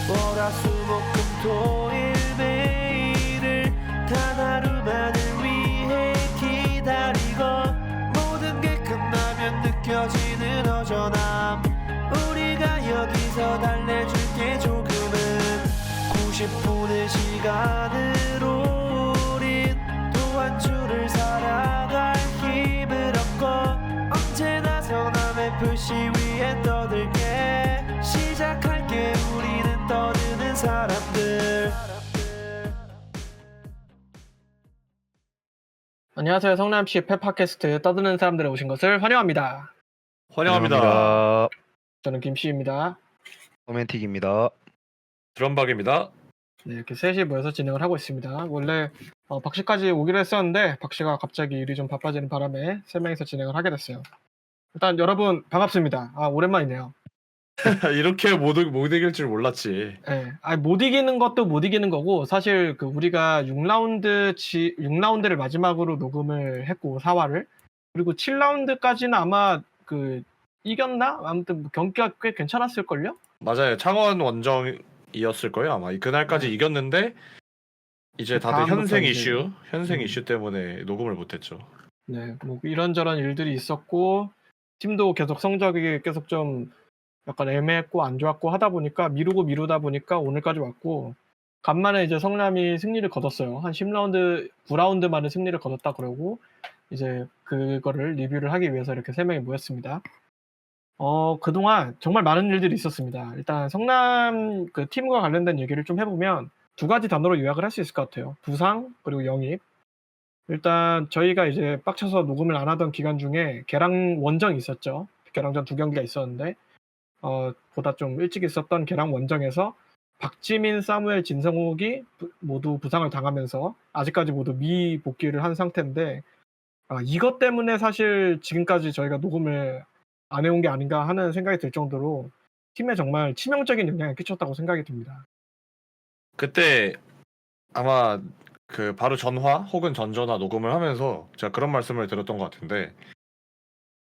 월화수목금토일 매일을 단 하루만을 위해 기다리고 모든 게 끝나면 느껴지는 허전함. 우리가 여기서 달래줄게 조금은 90분의 시간으로 우린 또 한 주를 살아갈 힘을 얻고 언제나 성남 FC 위에 떠들게 시작할게. 우리는 떠드는 사람들. 안녕하세요. 성남시 펫팟캐스트 떠드는 사람들에 오신 것을 환영합니다. 환영합니다. 저는 김씨입니다. 로맨틱입니다. 드럼박입니다. 네, 이렇게 셋이 모여서 진행을 하고 있습니다. 원래 박씨까지 오기로 했었는데 박씨가 갑자기 일이 좀 바빠지는 바람에 세 명이서 진행을 하게 됐어요. 일단 여러분 반갑습니다. 오랜만이네요. 이렇게 못 이길 줄 몰랐지. 네, 못 이기는 것도 못 이기는 거고 사실 그 우리가 6라운드를 마지막으로 녹음을 했고 4화를 그리고 7라운드까지는 아마 그 이겼나? 아무튼 뭐 경기가 꽤 괜찮았을걸요? 맞아요. 창원 원정이었을 거예요. 아마 그날까지 이겼는데 이제 다들 다음부터 현생 이제 이슈 때문에 녹음을 못했죠. 네, 뭐 이런저런 일들이 있었고 팀도 계속 성적이 계속 좀 약간 애매했고 안 좋았고 하다 보니까 미루다 보니까 오늘까지 왔고 간만에 이제 성남이 승리를 거뒀어요. 한 10라운드, 9라운드 만에 승리를 거뒀다 그러고 이제 그거를 리뷰를 하기 위해서 이렇게 세 명이 모였습니다. 그동안 정말 많은 일들이 있었습니다. 일단 성남 그 팀과 관련된 얘기를 좀 해보면 두 가지 단어로 요약을 할 수 있을 것 같아요. 부상 그리고 영입. 일단 저희가 이제 빡쳐서 녹음을 안 하던 기간 중에 개랑 원정이 있었죠. 개랑전 2경기가 있었는데 보다 좀 일찍 있었던 개랑 원정에서 박지민, 사무엘, 진성욱이 모두 부상을 당하면서 아직까지 모두 미복귀를 한 상태인데 이것 때문에 사실 지금까지 저희가 녹음을 안 해온 게 아닌가 하는 생각이 들 정도로 팀에 정말 치명적인 영향을 끼쳤다고 생각이 듭니다. 그때 아마 그 바로 전화 혹은 전전화 녹음을 하면서 제가 그런 말씀을 드렸던 것 같은데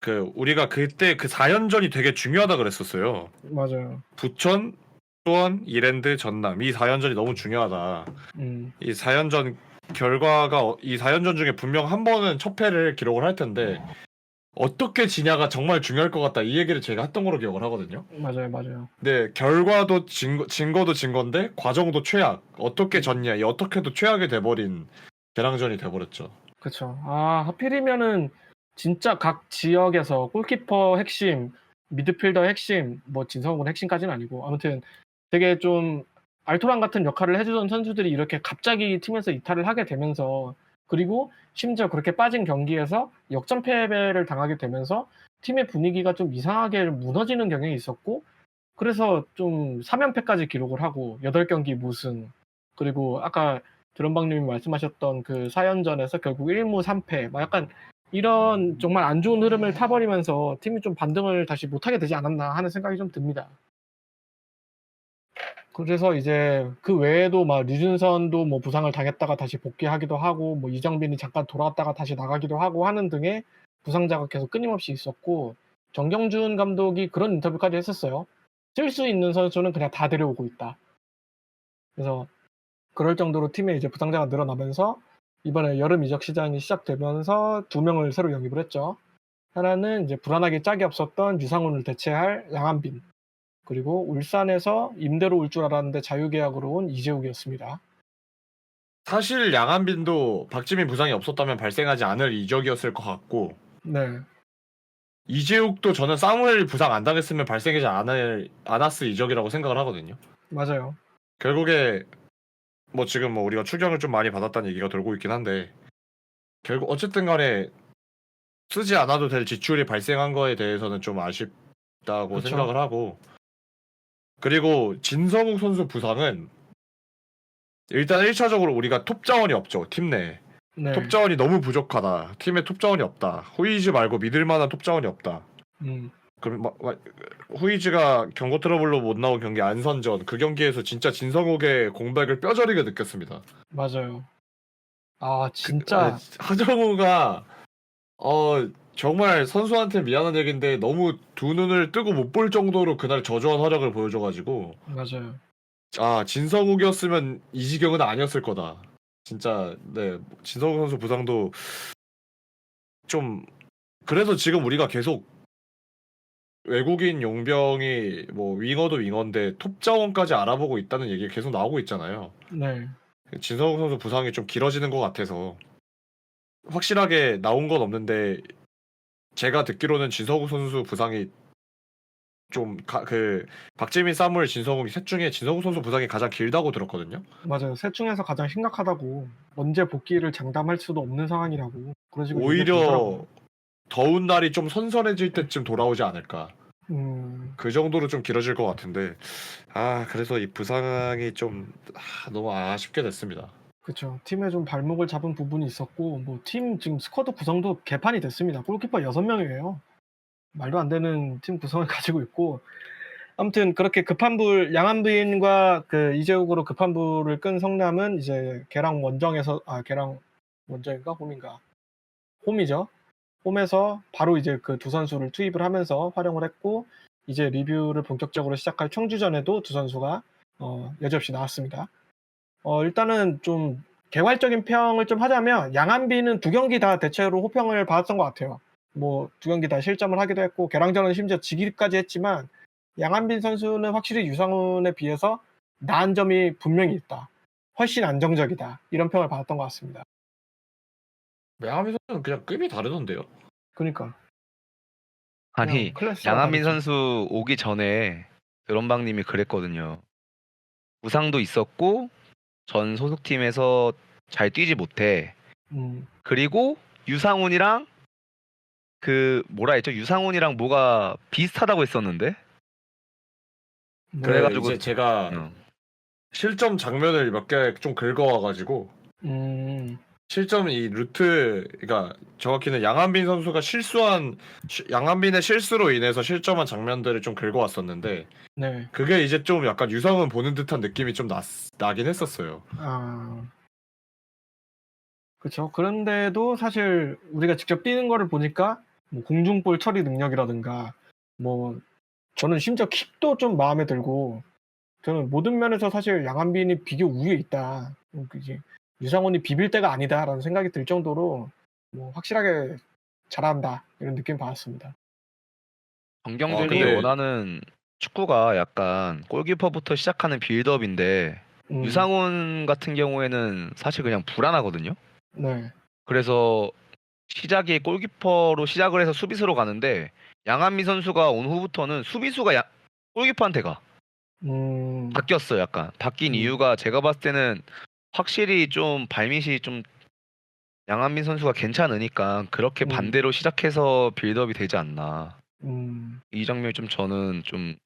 그 우리가 그때 그 4연전이 되게 중요하다 그랬었어요. 맞아요. 부천, 수원, 이랜드, 전남 이 4연전이 너무 중요하다. 이 4연전 결과가 이 4연전 중에 분명 한 번은 첫 패를 기록을 할 텐데 어떻게 지냐가 정말 중요할 것 같다 이 얘기를 제가 했던 걸로 기억을 하거든요. 맞아요. 근데 결과도 진거도 진건데 과정도 최악. 어떻게 졌냐 이 어떻게도 최악이 돼버린 개랑전이 돼버렸죠. 그쵸. 하필이면은 진짜 각 지역에서 골키퍼 핵심, 미드필더 핵심, 뭐 진성훈 핵심까지는 아니고 아무튼 되게 좀 알토란 같은 역할을 해주던 선수들이 이렇게 갑자기 팀에서 이탈을 하게 되면서 그리고 심지어 그렇게 빠진 경기에서 역전패배를 당하게 되면서 팀의 분위기가 좀 이상하게 무너지는 경향이 있었고 그래서 좀 3연패까지 기록을 하고 8경기 무승 그리고 아까 드럼방님이 말씀하셨던 그 4연전에서 결국 1무 3패 막 약간 이런 정말 안 좋은 흐름을 타버리면서 팀이 좀 반등을 다시 못하게 되지 않았나 하는 생각이 좀 듭니다. 그래서 이제 그 외에도 막 류준선도 뭐 부상을 당했다가 다시 복귀하기도 하고 뭐 이정빈이 잠깐 돌아왔다가 다시 나가기도 하고 하는 등의 부상자가 계속 끊임없이 있었고 정경준 감독이 그런 인터뷰까지 했었어요. 쓸 수 있는 선수는 그냥 다 데려오고 있다. 그래서 그럴 정도로 팀에 이제 부상자가 늘어나면서 이번에 여름 이적 시장이 시작되면서 2명을 새로 영입을 했죠. 하나는 이제 불안하게 짝이 없었던 유상훈을 대체할 양한빈. 그리고 울산에서 임대로 올 줄 알았는데 자유계약으로 온 이재욱이었습니다. 사실 양한빈도 박지민 부상이 없었다면 발생하지 않을 이적이었을 것 같고 네. 이재욱도 저는 사무엘 부상 안 당했으면 발생하지 않았을 이적이라고 생각을 하거든요. 맞아요. 결국에 뭐 지금 뭐 우리가 추경을 좀 많이 받았다는 얘기가 돌고 있긴 한데 결국 어쨌든 간에 쓰지 않아도 될 지출이 발생한 거에 대해서는 좀 아쉽다고 그쵸. 생각을 하고 그리고 진성욱 선수 부상은 일단 1차적으로 우리가 톱 자원이 없죠. 팀 내에. 네. 톱 자원이 너무 부족하다. 팀에 톱 자원이 없다. 후이즈 말고 믿을 만한 톱 자원이 없다. 그럼 후이즈가 경고 트러블로 못 나온 경기 안선전 그 경기에서 진짜 진성욱의 공백을 뼈저리게 느꼈습니다. 맞아요. 진짜 하정우가 정말 선수한테 미안한 얘기인데 너무 두 눈을 뜨고 못 볼 정도로 그날 저조한 활약을 보여줘가지고 맞아요. 진성욱이었으면 이 지경은 아니었을 거다. 진짜 네 진성욱 선수 부상도 좀 그래서 지금 우리가 계속 외국인 용병이 뭐 윙어도 윙어인데 톱 자원까지 알아보고 있다는 얘기가 계속 나오고 있잖아요. 네. 진성욱 선수 부상이 좀 길어지는 것 같아서 확실하게 나온 건 없는데 제가 듣기로는 진성욱 선수 부상이 좀 박재민, 사무엘, 진성욱이 셋 중에 진성욱 선수 부상이 가장 길다고 들었거든요. 맞아요. 셋 중에서 가장 심각하다고. 언제 복귀를 장담할 수도 없는 상황이라고. 그런 식으로 얘기가 오히려 들더라고요. 더운 날이 좀 선선해질 때쯤 돌아오지 않을까. 그 정도로 좀 길어질 것 같은데 그래서 이 부상이 좀 너무 아쉽게 됐습니다. 그쵸. 팀에 좀 발목을 잡은 부분이 있었고, 뭐, 팀 지금 스쿼드 구성도 개판이 됐습니다. 골키퍼 6명이에요. 말도 안 되는 팀 구성을 가지고 있고, 아무튼 그렇게 양한빈과 그 이재욱으로 급한 불을 끈 성남은 이제 걔랑 원정인가? 홈인가? 홈이죠. 홈에서 바로 이제 그 두 선수를 투입을 하면서 활용을 했고, 이제 리뷰를 본격적으로 시작할 청주전에도 두 선수가 여지없이 나왔습니다. 일단은 좀 개괄적인 평을 좀 하자면 양한빈은 두 경기 다 대체로 호평을 받았던 것 같아요. 뭐 두 경기 다 실점을 하기도 했고 개랑전은 심지어 지기까지 했지만 양한빈 선수는 확실히 유상훈에 비해서 나은 점이 분명히 있다. 훨씬 안정적이다. 이런 평을 받았던 것 같습니다. 양한빈 선수는 그냥 급이 다르던데요. 그러니까 아니 클래스가 양한빈 다르지. 선수 오기 전에 드럼방님이 그랬거든요. 부상도 있었고 전 소속팀에서 잘 뛰지 못해. 그리고 유상훈이랑 유상훈이랑 뭐가 비슷하다고 했었는데. 네. 그래가지고 이제 제가 실점 장면을 몇 개 좀 긁어와가지고 실점 이 루트 그러니까 정확히는 양한빈 선수가 양한빈의 실수로 인해서 실점한 장면들을 좀 긁어왔었는데 네. 그게 이제 좀 약간 유상훈 보는 듯한 느낌이 좀 나긴 했었어요. 그렇죠. 그런데도 사실 우리가 직접 뛰는 거를 보니까 뭐 공중볼 처리 능력이라든가 뭐 저는 심지어 킥도 좀 마음에 들고 저는 모든 면에서 사실 양한빈이 비교 우위에 있다. 이제 유상훈이 비빌 때가 아니다라는 생각이 들 정도로 뭐 확실하게 잘한다 이런 느낌 받았습니다. 정경들이 근데 원하는 축구가 약간 골키퍼부터 시작하는 빌드업인데 유상훈 같은 경우에는 사실 그냥 불안하거든요. 네. 그래서 시작이 골키퍼로 시작을 해서 수비수로 가는데 양한빈 선수가 온 후부터는 수비수가 골키퍼한테 가. 바뀌었어요. 약간 바뀐 이유가 제가 봤을 때는 확실히 좀 발밑이 좀 양한빈 선수가 괜찮으니까 그렇게 반대로 시작해서 빌드업이 되지 않나. 이 장면이 좀 저는 좀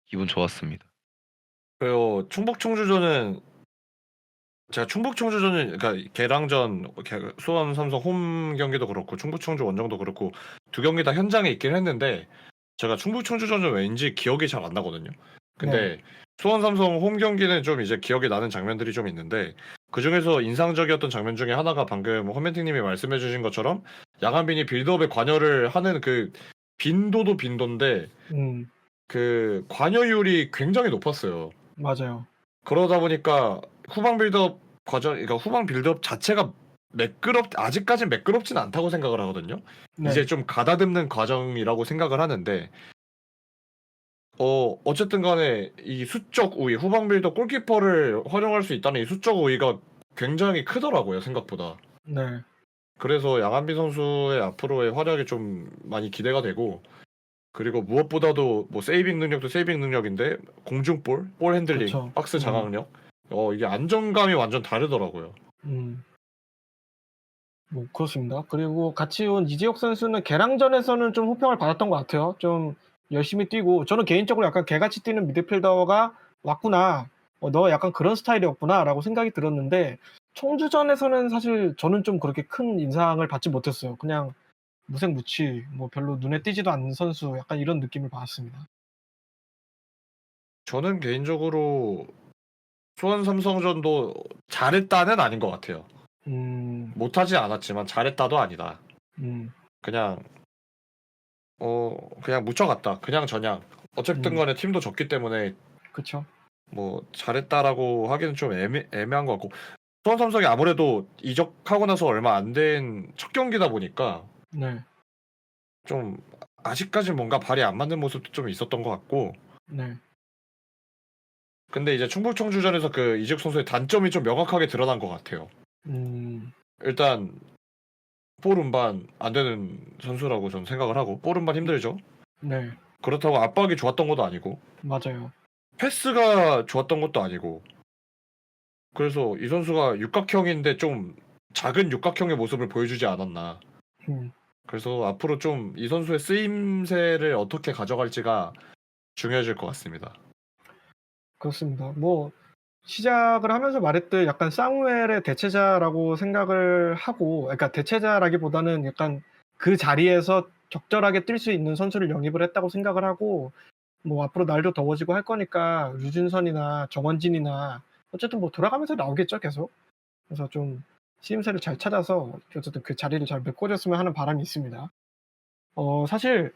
기분 좋았습니다. 그리고 충북 청주전은 제가 충북 청주전은 그러니까 개랑전 수원 삼성 홈 경기도 그렇고 충북 청주 원정도 그렇고 두 경기 다 현장에 있긴 했는데 제가 충북 청주전은 왠지 기억이 잘 안 나거든요. 근데 수원 삼성 홈 경기는 좀 이제 기억이 나는 장면들이 좀 있는데 그 중에서 인상적이었던 장면 중에 하나가 방금 허멘팅님이 말씀해주신 것처럼 양한빈이 빌드업에 관여를 하는 그 빈도도 빈도인데 그 관여율이 굉장히 높았어요. 맞아요. 그러다 보니까 후방 빌드업 그러니까 후방 빌드업 자체가 아직까진 매끄럽진 않다고 생각을 하거든요. 네. 이제 좀 가다듬는 과정이라고 생각을 하는데, 어쨌든 간에 이 수적 우위, 후방 빌드업 골키퍼를 활용할 수 있다는 이 수적 우위가 굉장히 크더라고요, 생각보다. 네. 그래서 양한빈 선수의 앞으로의 활약이 좀 많이 기대가 되고, 그리고 무엇보다도 뭐 세이빙 능력도 세이빙 능력인데 공중볼, 볼 핸들링, 그쵸. 박스 장악력, 이게 안정감이 완전 다르더라고요. 뭐 그렇습니다. 그리고 같이 온 이재욱 선수는 개랑전에서는 좀 호평을 받았던 것 같아요. 좀 열심히 뛰고 저는 개인적으로 약간 개같이 뛰는 미드필더가 왔구나. 너 약간 그런 스타일이었구나라고 생각이 들었는데 청주전에서는 사실 저는 좀 그렇게 큰 인상을 받지 못했어요. 그냥 무색무취, 뭐 별로 눈에 띄지도 않는 선수 약간 이런 느낌을 받았습니다. 저는 개인적으로 수원 삼성전도 잘했다는 아닌 것 같아요. 못하지 않았지만 잘했다도 아니다. 그냥 그냥 묻혀갔다. 그냥 저냥. 어쨌든 간에 팀도 졌기 때문에 그쵸. 뭐 잘했다라고 하기는 좀 애매한 것 같고 수원 삼성이 아무래도 이적하고 나서 얼마 안 된 첫 경기다 보니까 네, 좀 아직까지 뭔가 발이 안 맞는 모습도 좀 있었던 것 같고 네, 근데 이제 충북 청주전에서 그 이적 선수의 단점이 좀 명확하게 드러난 것 같아요. 일단 볼 운반 안 되는 선수라고 저는 생각을 하고 볼 운반 힘들죠. 네, 그렇다고 압박이 좋았던 것도 아니고 맞아요. 패스가 좋았던 것도 아니고 그래서 이 선수가 육각형인데 좀 작은 육각형의 모습을 보여주지 않았나. 음, 그래서 앞으로 좀 이 선수의 쓰임새를 어떻게 가져갈지가 중요해질 것 같습니다. 그렇습니다. 뭐 시작을 하면서 말했듯 약간 사무엘의 대체자라고 생각을 하고, 그러니까 대체자라기보다는 약간 그 자리에서 적절하게 뛸 수 있는 선수를 영입을 했다고 생각을 하고, 뭐 앞으로 날도 더워지고 할 거니까 류준선이나 정원진이나 어쨌든 뭐 돌아가면서 나오겠죠, 계속. 그래서 좀 쓰임새를 잘 찾아서 어쨌든 그 자리를 잘 메꿔줬으면 하는 바람이 있습니다. 사실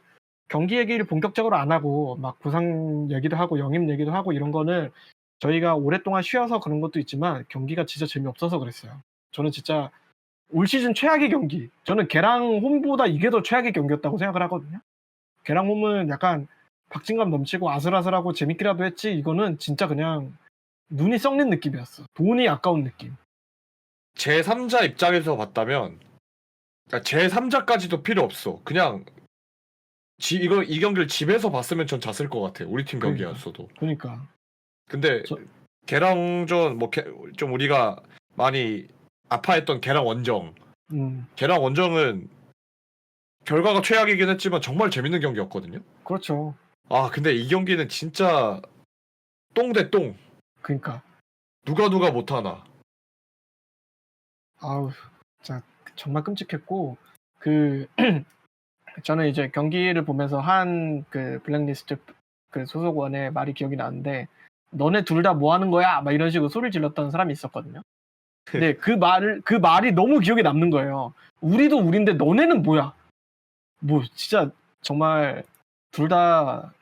경기 얘기를 본격적으로 안 하고 막 부상 얘기도 하고 영입 얘기도 하고 이런 거는 저희가 오랫동안 쉬어서 그런 것도 있지만 경기가 진짜 재미없어서 그랬어요. 저는 진짜 올 시즌 최악의 경기. 저는 개랑 홈보다 이게 더 최악의 경기였다고 생각을 하거든요. 개랑 홈은 약간 박진감 넘치고 아슬아슬하고 재밌기라도 했지, 이거는 진짜 그냥 눈이 썩는 느낌이었어. 돈이 아까운 느낌. 제3자 입장에서 봤다면 그러니까 제3자까지도 필요 없어. 그냥 이 경기를 집에서 봤으면 전 잤을 것 같아요. 우리 팀 그러니까. 경기였어도. 그러니까 근데 개랑전 좀 우리가 많이 아파했던 개랑 원정. 개랑 원정은 결과가 최악이긴 했지만 정말 재밌는 경기였거든요. 그렇죠. 아 근데 이 경기는 진짜 똥 대 똥. 그러니까 누가 못하나. 아우, 진짜 정말 끔찍했고, 저는 이제 경기를 보면서 한 그 블랙리스트 그 소속원의 말이 기억이 나는데, 너네 둘 다 뭐 하는 거야? 막 이런 식으로 소리를 질렀던 사람이 있었거든요. 근데 그 말이 너무 기억에 남는 거예요. 우리도 우린데 너네는 뭐야? 뭐 진짜 정말 둘 다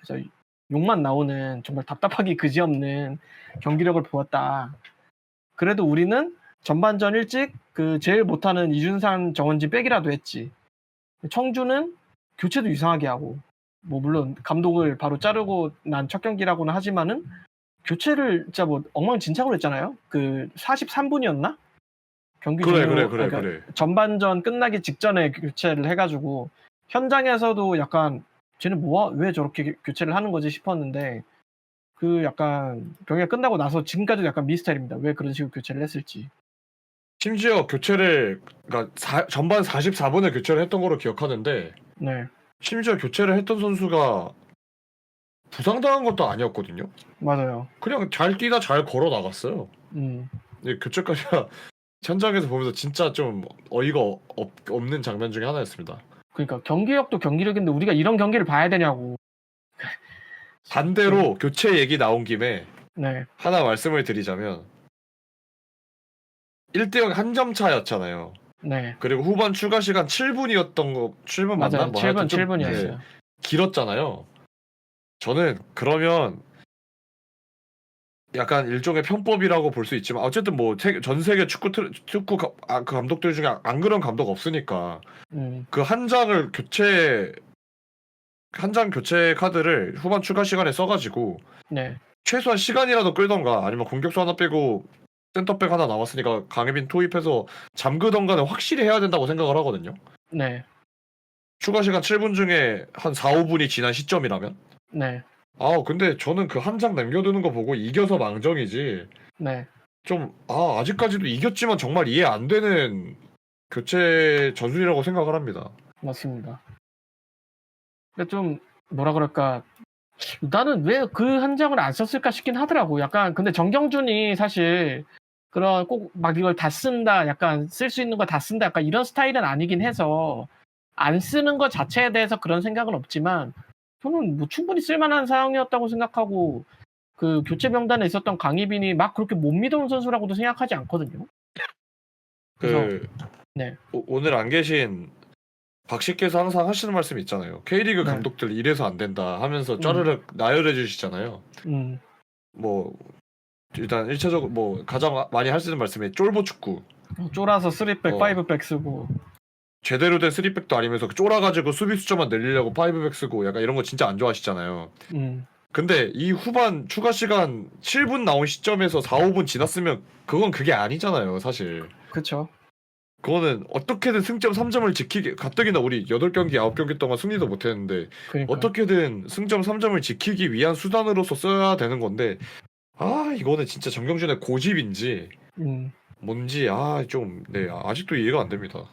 욕만 나오는 정말 답답하기 그지없는 경기력을 보였다. 그래도 우리는 전반전 일찍 그 제일 못하는 이준산 정원진 빼기라도 했지. 청주는 교체도 이상하게 하고, 뭐 물론 감독을 바로 자르고 난 첫 경기라고는 하지만은 교체를 진짜 뭐 엉망진창으로 했잖아요. 그 43분이었나? 경기 종료. 그래. 전반전 끝나기 직전에 교체를 해가지고 현장에서도 약간 쟤는 왜 저렇게 교체를 하는 거지 싶었는데, 그 약간 경기가 끝나고 나서 지금까지도 약간 미스터리입니다. 왜 그런 식으로 교체를 했을지. 심지어 교체를 그러니까 전반 44분에 교체를 했던 거로 기억하는데 네, 심지어 교체를 했던 선수가 부상당한 것도 아니었거든요. 맞아요. 그냥 잘 뛰다 잘 걸어 나갔어요. 근데 교체까지 현장에서 보면서 진짜 좀 어이가 없는 장면 중에 하나였습니다. 그러니까 경기력도 경기력인데 우리가 이런 경기를 봐야 되냐고. 반대로 교체 얘기 나온 김에 네, 하나 말씀을 드리자면 1대0 한 점 차였잖아요. 네, 그리고 후반 추가 시간 7분이었던 거 7분 맞나? 맞아요. 뭐 하여튼 좀 7분이었어요. 길었잖아요. 저는 그러면 약간 일종의 편법이라고 볼 수 있지만 어쨌든 뭐 전 세계 축구 그 감독들 중에 안 그런 감독 없으니까 그 한 장 교체 카드를 후반 추가 시간에 써가지고 네, 최소한 시간이라도 끌던가 아니면 공격수 하나 빼고 센터백 하나 남았으니까 강혜빈 투입해서 잠그던가는 확실히 해야 된다고 생각을 하거든요. 네, 추가 시간 7분 중에 한 4, 5분이 지난 시점이라면. 네, 근데 저는 그 한 장 남겨두는 거 보고 이겨서 망정이지. 네. 좀 아직까지도 이겼지만 정말 이해 안 되는 교체 전술이라고 생각을 합니다. 맞습니다. 근데 좀 뭐라 그럴까, 나는 왜 그 한 장을 안 썼을까 싶긴 하더라고. 약간 근데 정경준이 사실 그런 꼭 막 이걸 다 쓴다, 약간 쓸 수 있는 거 다 쓴다, 약간 이런 스타일은 아니긴 해서 안 쓰는 것 자체에 대해서 그런 생각은 없지만, 저는 뭐 충분히 쓸만한 상황이었다고 생각하고, 그 교체 명단에 있었던 강희빈이 막 그렇게 못 믿어온 선수라고도 생각하지 않거든요. 그래서 네, 오늘 안 계신 박식께서 항상 하시는 말씀 있잖아요. K리그 네. 감독들 이래서 안 된다 하면서 짜르륵 나열해 주시잖아요. 뭐 일단 1차적으로 뭐 가장 많이 할 수 있는 말씀이 쫄보 축구. 쫄아서 3백, 어. 5백 쓰고. 제대로 된 3백도 아니면서 쫄아가지고 수비 숫자만 늘리려고 5백 쓰고 약간 이런 거 진짜 안 좋아하시잖아요. 근데 이 후반 추가 시간 7분 나온 시점에서 4, 5분 지났으면 그건 그게 아니잖아요, 사실. 그쵸. 그거는 어떻게든 승점 3점을 지키기, 가뜩이나 우리 8경기, 9경기 동안 승리도 못 했는데 그러니까. 어떻게든 승점 3점을 지키기 위한 수단으로서 써야 되는 건데 이거는 진짜 정경준의 고집인지 뭔지 좀 아직도 이해가 안 됩니다.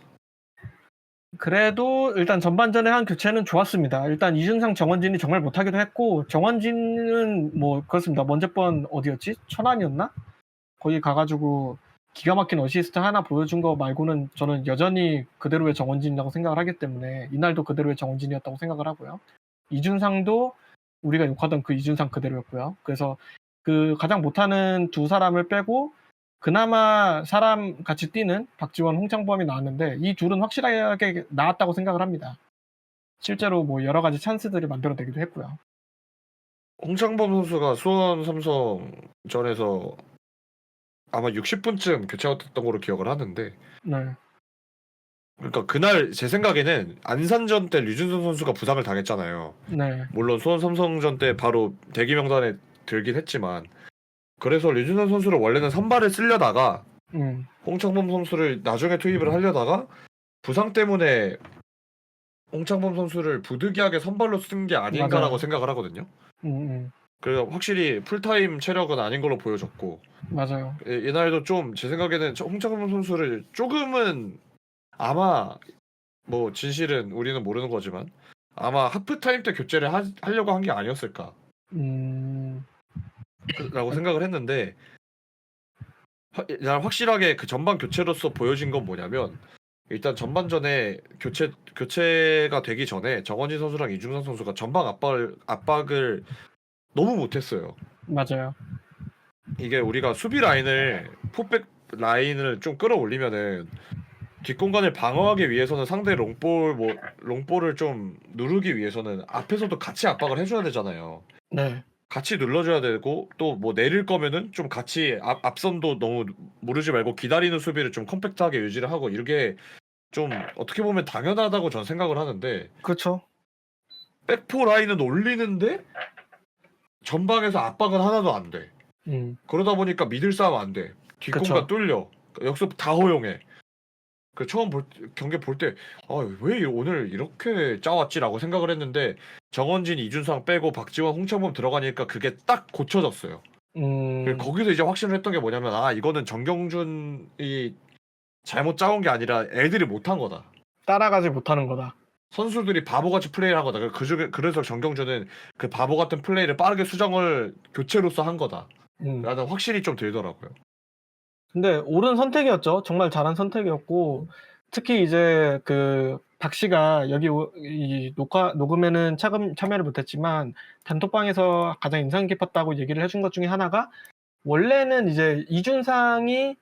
그래도 일단 전반전에 한 교체는 좋았습니다. 일단 이준상, 정원진이 정말 못하기도 했고, 정원진은 뭐 그렇습니다. 먼저 번 어디였지? 천안이었나? 거기 가가지고 기가 막힌 어시스트 하나 보여준 거 말고는 저는 여전히 그대로의 정원진이라고 생각을 하기 때문에 이날도 그대로의 정원진이었다고 생각을 하고요. 이준상도 우리가 욕하던 그 이준상 그대로였고요. 그래서 그 가장 못하는 두 사람을 빼고 그나마 사람 같이 뛰는 박지원, 홍창범이 나왔는데 이 둘은 확실하게 나왔다고 생각을 합니다. 실제로 뭐 여러 가지 찬스들을 만들어내기도 했고요. 홍창범 선수가 수원 삼성전에서 아마 60분쯤 교체가 됐던 걸로 기억을 하는데 네. 그러니까 그날 제 생각에는 안산전 때 류준선 선수가 부상을 당했잖아요. 네. 물론 수원 삼성전 때 바로 대기 명단에 들긴 했지만 그래서 류준선 선수를 원래는 선발을 쓰려다가 홍창범 선수를 나중에 투입을 하려다가 부상 때문에 홍창범 선수를 부득이하게 선발로 쓴 게 아닌가라고 맞아요. 생각을 하거든요. 그래서 확실히 풀타임 체력은 아닌 걸로 보여졌고 맞아요. 이날도 좀 제 생각에는 홍창범 선수를 조금은 아마 뭐 진실은 우리는 모르는 거지만 아마 하프타임 때 교체를 하려고 한 게 아니었을까 라고 생각을 했는데 확실하게 그 전반 교체로서 보여진 건 뭐냐면 일단 전반전에 교체가 되기 전에 정원진 선수랑 이중상 선수가 전방 압박을 너무 못했어요. 맞아요. 이게 우리가 수비 라인을 포백 라인을 좀 끌어올리면은 뒷공간을 방어하기 위해서는 상대 롱볼을 좀 누르기 위해서는 앞에서도 같이 압박을 해줘야 되잖아요. 네. 같이 눌러줘야 되고 또 뭐 내릴 거면은 좀 같이 앞선도 너무 무르지 말고 기다리는 수비를 좀 컴팩트하게 유지를 하고 이게 좀 어떻게 보면 당연하다고 전 생각을 하는데 그렇죠. 백포 라인은 올리는데 전방에서 압박은 하나도 안 돼. 그러다 보니까 미들 싸움 안 돼. 뒷공간 뚫려. 역습 다 허용해. 그 처음 경기 볼 때 왜 오늘 이렇게 짜왔지라고 생각을 했는데 정원진, 이준상 빼고 박지원, 홍창범 들어가니까 그게 딱 고쳐졌어요. 거기서 이제 확신을 했던 게 뭐냐면 이거는 정경준이 잘못 짜온 게 아니라 애들이 못한 거다. 따라가지 못하는 거다. 선수들이 바보같이 플레이를 한 거다. 그래서 정경준은 그 바보 같은 플레이를 빠르게 수정을 교체로서 한 거다. 라는 확신이 좀 들더라고요. 근데 옳은 선택이었죠. 정말 잘한 선택이었고 특히 이제 그 박 씨가 여기 이 녹음에는 참여를 못했지만 단톡방에서 가장 인상 깊었다고 얘기를 해준 것 중에 하나가 원래는 이제 이준상이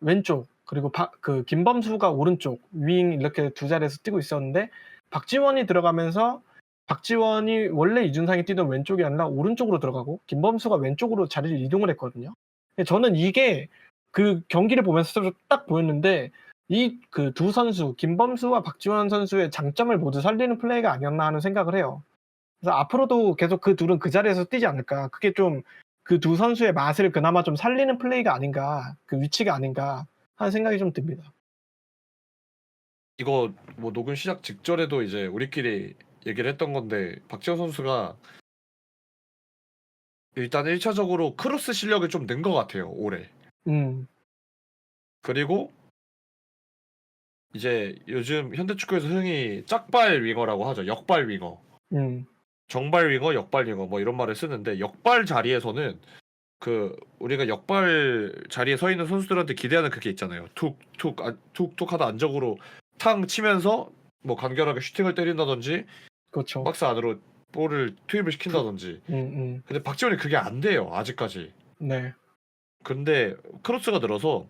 왼쪽 그리고 그 김범수가 오른쪽 윙 이렇게 두 자리에서 뛰고 있었는데 박지원이 들어가면서 박지원이 원래 이준상이 뛰던 왼쪽이 아니라 오른쪽으로 들어가고 김범수가 왼쪽으로 자리를 이동을 했거든요. 저는 이게 그 경기를 보면서 딱 보였는데 이 그 두 선수 김범수와 박지원 선수의 장점을 모두 살리는 플레이가 아니었나 하는 생각을 해요. 그래서 앞으로도 계속 그 둘은 그 자리에서 뛰지 않을까. 그게 좀 그 두 선수의 맛을 그나마 좀 살리는 플레이가 아닌가, 그 위치가 아닌가 하는 생각이 좀 듭니다. 이거 뭐 녹음 시작 직전에도 이제 우리끼리 얘기를 했던 건데 박지원 선수가 일단 1차적으로 크로스 실력이 좀 는 것 같아요 올해. 그리고 이제 요즘 현대축구에서 흔히 짝발 윙어라고 하죠. 역발 윙어. 정발 윙어, 역발 윙어 뭐 이런 말을 쓰는데 역발 자리에서는 그 우리가 역발 자리에 서 있는 선수들한테 기대하는 그게 있잖아요. 툭툭 하다 안정으로 탕 치면서 뭐 간결하게 슈팅을 때린다든지 그렇죠. 박스 안으로 볼을 투입을 시킨다든지. 근데 박지원이 그게 안 돼요. 아직까지. 네. 근데 크로스가 늘어서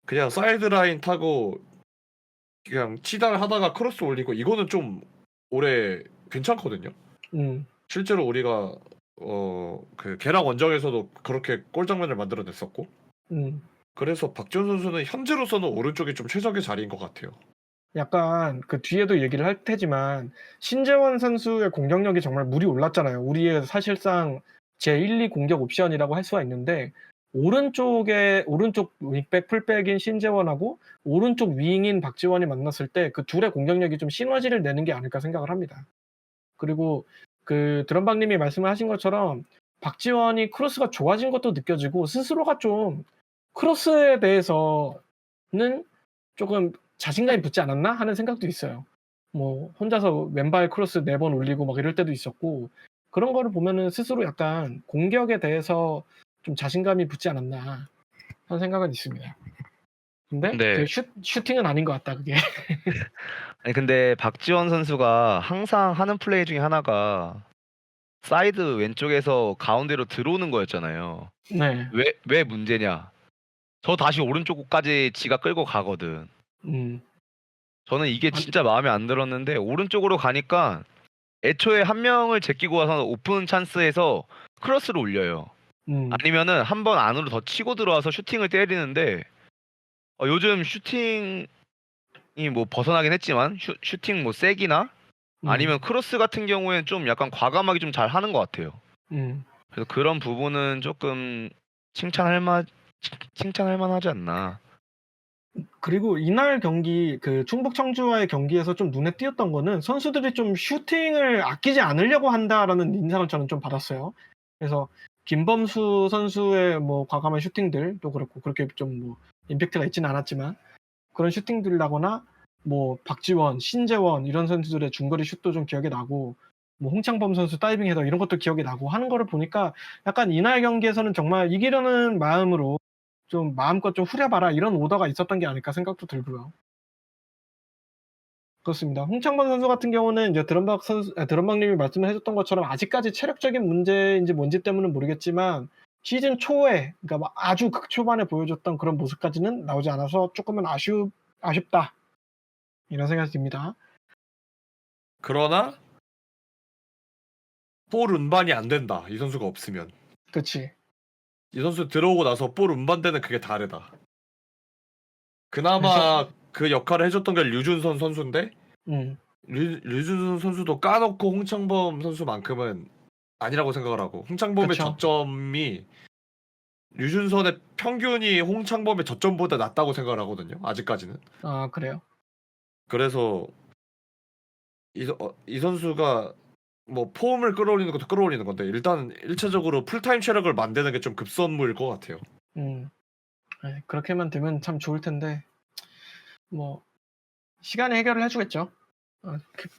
그냥 사이드라인 타고 그냥 치달 하다가 크로스 올리고 이거는 좀 올해 괜찮거든요. 실제로 우리가 그 계락 원정에서도 그렇게 골 장면을 만들어냈었고 그래서 박지원 선수는 현재로서는 오른쪽이 좀 최적의 자리인 것 같아요. 약간 그 뒤에도 얘기를 할 테지만 신재원 선수의 공격력이 정말 물이 올랐잖아요. 우리의 사실상 제1, 2 공격 옵션이라고 할 수가 있는데 오른쪽 윙백 풀백인 신재원하고 오른쪽 윙인 박지원이 만났을 때 그 둘의 공격력이 좀 시너지를 내는 게 아닐까 생각을 합니다. 그리고 그 드럼박님이 말씀을 하신 것처럼 박지원이 크로스가 좋아진 것도 느껴지고 스스로가 좀 크로스에 대해서는 조금 자신감이 붙지 않았나 하는 생각도 있어요. 뭐 혼자서 왼발 크로스 4번 올리고 막 이럴 때도 있었고 그런 거를 보면은 스스로 약간 공격에 대해서 좀 자신감이 붙지 않았나 하는 생각은 있습니다. 근데 네. 그 슈팅은 아닌 것 같다 그게. 아니 근데 박지원 선수가 항상 하는 플레이 중에 하나가 사이드 왼쪽에서 가운데로 들어오는 거였잖아요. 네. 왜 문제냐? 저 다시 오른쪽까지 지가 끌고 가거든. 저는 이게 진짜 마음에 안 들었는데 오른쪽으로 가니까 애초에 한 명을 제끼고 와서 오픈 찬스에서 크로스를 올려요. 아니면은 한 번 안으로 더 치고 들어와서 슈팅을 때리는데 요즘 슈팅이 뭐 벗어나긴 했지만 슈팅 뭐 세기나 아니면 크로스 같은 경우에는 좀 약간 과감하게 좀 잘 하는 것 같아요. 그래서 그런 부분은 조금 칭찬할 만하지 않나. 그리고 이날 경기 그 충북 청주와의 경기에서 좀 눈에 띄었던 거는 선수들이 좀 슈팅을 아끼지 않으려고 한다라는 인상을 저는 좀 받았어요. 그래서 김범수 선수의 뭐 과감한 슈팅들도 그렇고 그렇게 좀 뭐 임팩트가 있지는 않았지만 그런 슈팅들이라거나 뭐 박지원, 신재원 이런 선수들의 중거리 슛도 좀 기억이 나고 뭐 홍창범 선수 다이빙 헤더 이런 것도 기억이 나고 하는 거를 보니까 약간 이날 경기에서는 정말 이기려는 마음으로 좀 마음껏 좀 후려봐라 이런 오더가 있었던 게 아닐까 생각도 들고요. 그렇습니다. 홍창범 선수 같은 경우는 이제 드럼박님이 말씀을 해줬던 것처럼 아직까지 체력적인 문제인지 뭔지 때문은 모르겠지만 시즌 초에 그러니까 막 아주 극초반에 보여줬던 그런 모습까지는 나오지 않아서 조금은 아쉽다 이런 생각이 듭니다. 그러나 볼 운반이 안 된다. 이 선수가 없으면. 그치. 이 선수 들어오고 나서 볼 운반되는 그게 다르다. 그나마 그 역할을 해줬던 게 류준선 선수인데 류준선 선수도 까놓고 홍창범 선수만큼은 아니라고 생각을 하고 홍창범의 그쵸. 저점이 류준선의 평균이 홍창범의 저점보다 낮다고 생각을 하거든요. 아직까지는. 아 그래요? 그래서 이 선수가 뭐 폼을 끌어올리는 것도 끌어올리는 건데 일단 일차적으로 풀타임 체력을 만드는 게 좀 급선무일 것 같아요. 네, 그렇게만 되면 참 좋을 텐데 뭐 시간이 해결을 해주겠죠.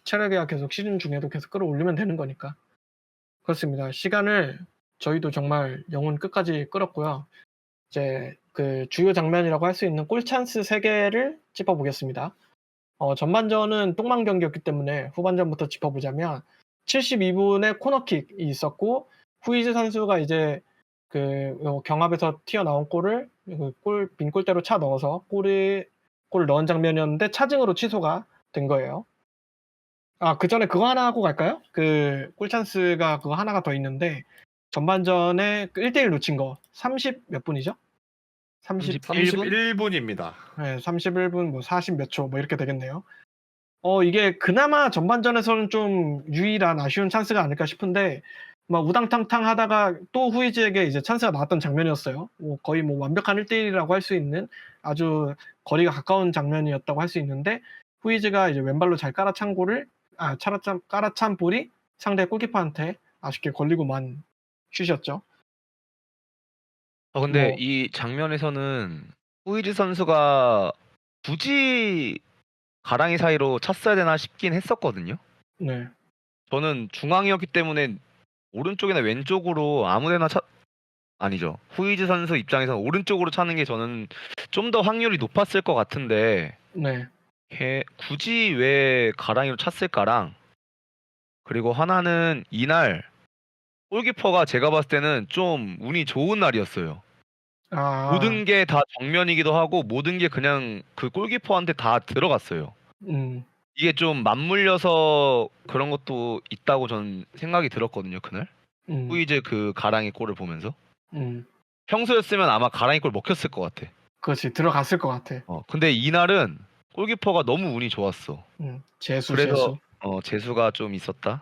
체력이야 계속 시즌 중에도 계속 끌어올리면 되는 거니까. 그렇습니다. 시간을 저희도 정말 영혼 끝까지 끌었고요. 이제 그 주요 장면이라고 할 수 있는 골 찬스 3개를 짚어보겠습니다. 전반전은 똥망 경기였기 때문에 후반전부터 짚어보자면 72분에 코너킥이 있었고 후이즈 선수가 이제 그 경합에서 튀어나온 골을 빈 골대로 차 넣어서 골을 넣은 장면이었는데 차징으로 취소가 된 거예요. 그 전에 그거 하나 하고 갈까요? 그 골찬스가 그거 하나가 더 있는데 전반전에 1대1 놓친 거 30 몇 분이죠? 31분입니다. 네, 31분 뭐 40 몇 초 뭐 이렇게 되겠네요. 이게 그나마 전반전에서는 좀 유일한 아쉬운 찬스가 아닐까 싶은데 막 우당탕탕 하다가 또 후이즈에게 이제 찬스가 나왔던 장면이었어요. 거의 뭐 완벽한 1대1이라고 할 수 있는 아주 거리가 가까운 장면이었다고 할 수 있는데 후이즈가 이제 왼발로 잘 깔아찬 깔아찬 볼이 상대 골키퍼한테 아쉽게 걸리고만 슛이었죠. 근데 이 장면에서는 후이즈 선수가 굳이 가랑이 사이로 찼어야 되나 싶긴 했었거든요. 네. 저는 중앙이었기 때문에 오른쪽이나 왼쪽으로 아무데나 아니죠. 후이즈 선수 입장에서는 오른쪽으로 차는 게 저는 좀 더 확률이 높았을 것 같은데 네. 굳이 왜 가랑이로 찼을까랑 그리고 하나는 이날 골키퍼가 제가 봤을 때는 좀 운이 좋은 날이었어요. 모든 게 다 정면이기도 하고 모든 게 그냥 그 골키퍼한테 다 들어갔어요. 이게 좀 맞물려서 그런 것도 있다고 저는 생각이 들었거든요, 그날. 후이즈 그 가랑이 골을 보면서 음. 평소였으면 아마 가랑이 골 먹혔을 것 같아. 그렇지 들어갔을 것 같아. 근데 이날은 골키퍼가 너무 운이 좋았어. 재수 그래서 재수. 재수가 좀 있었다.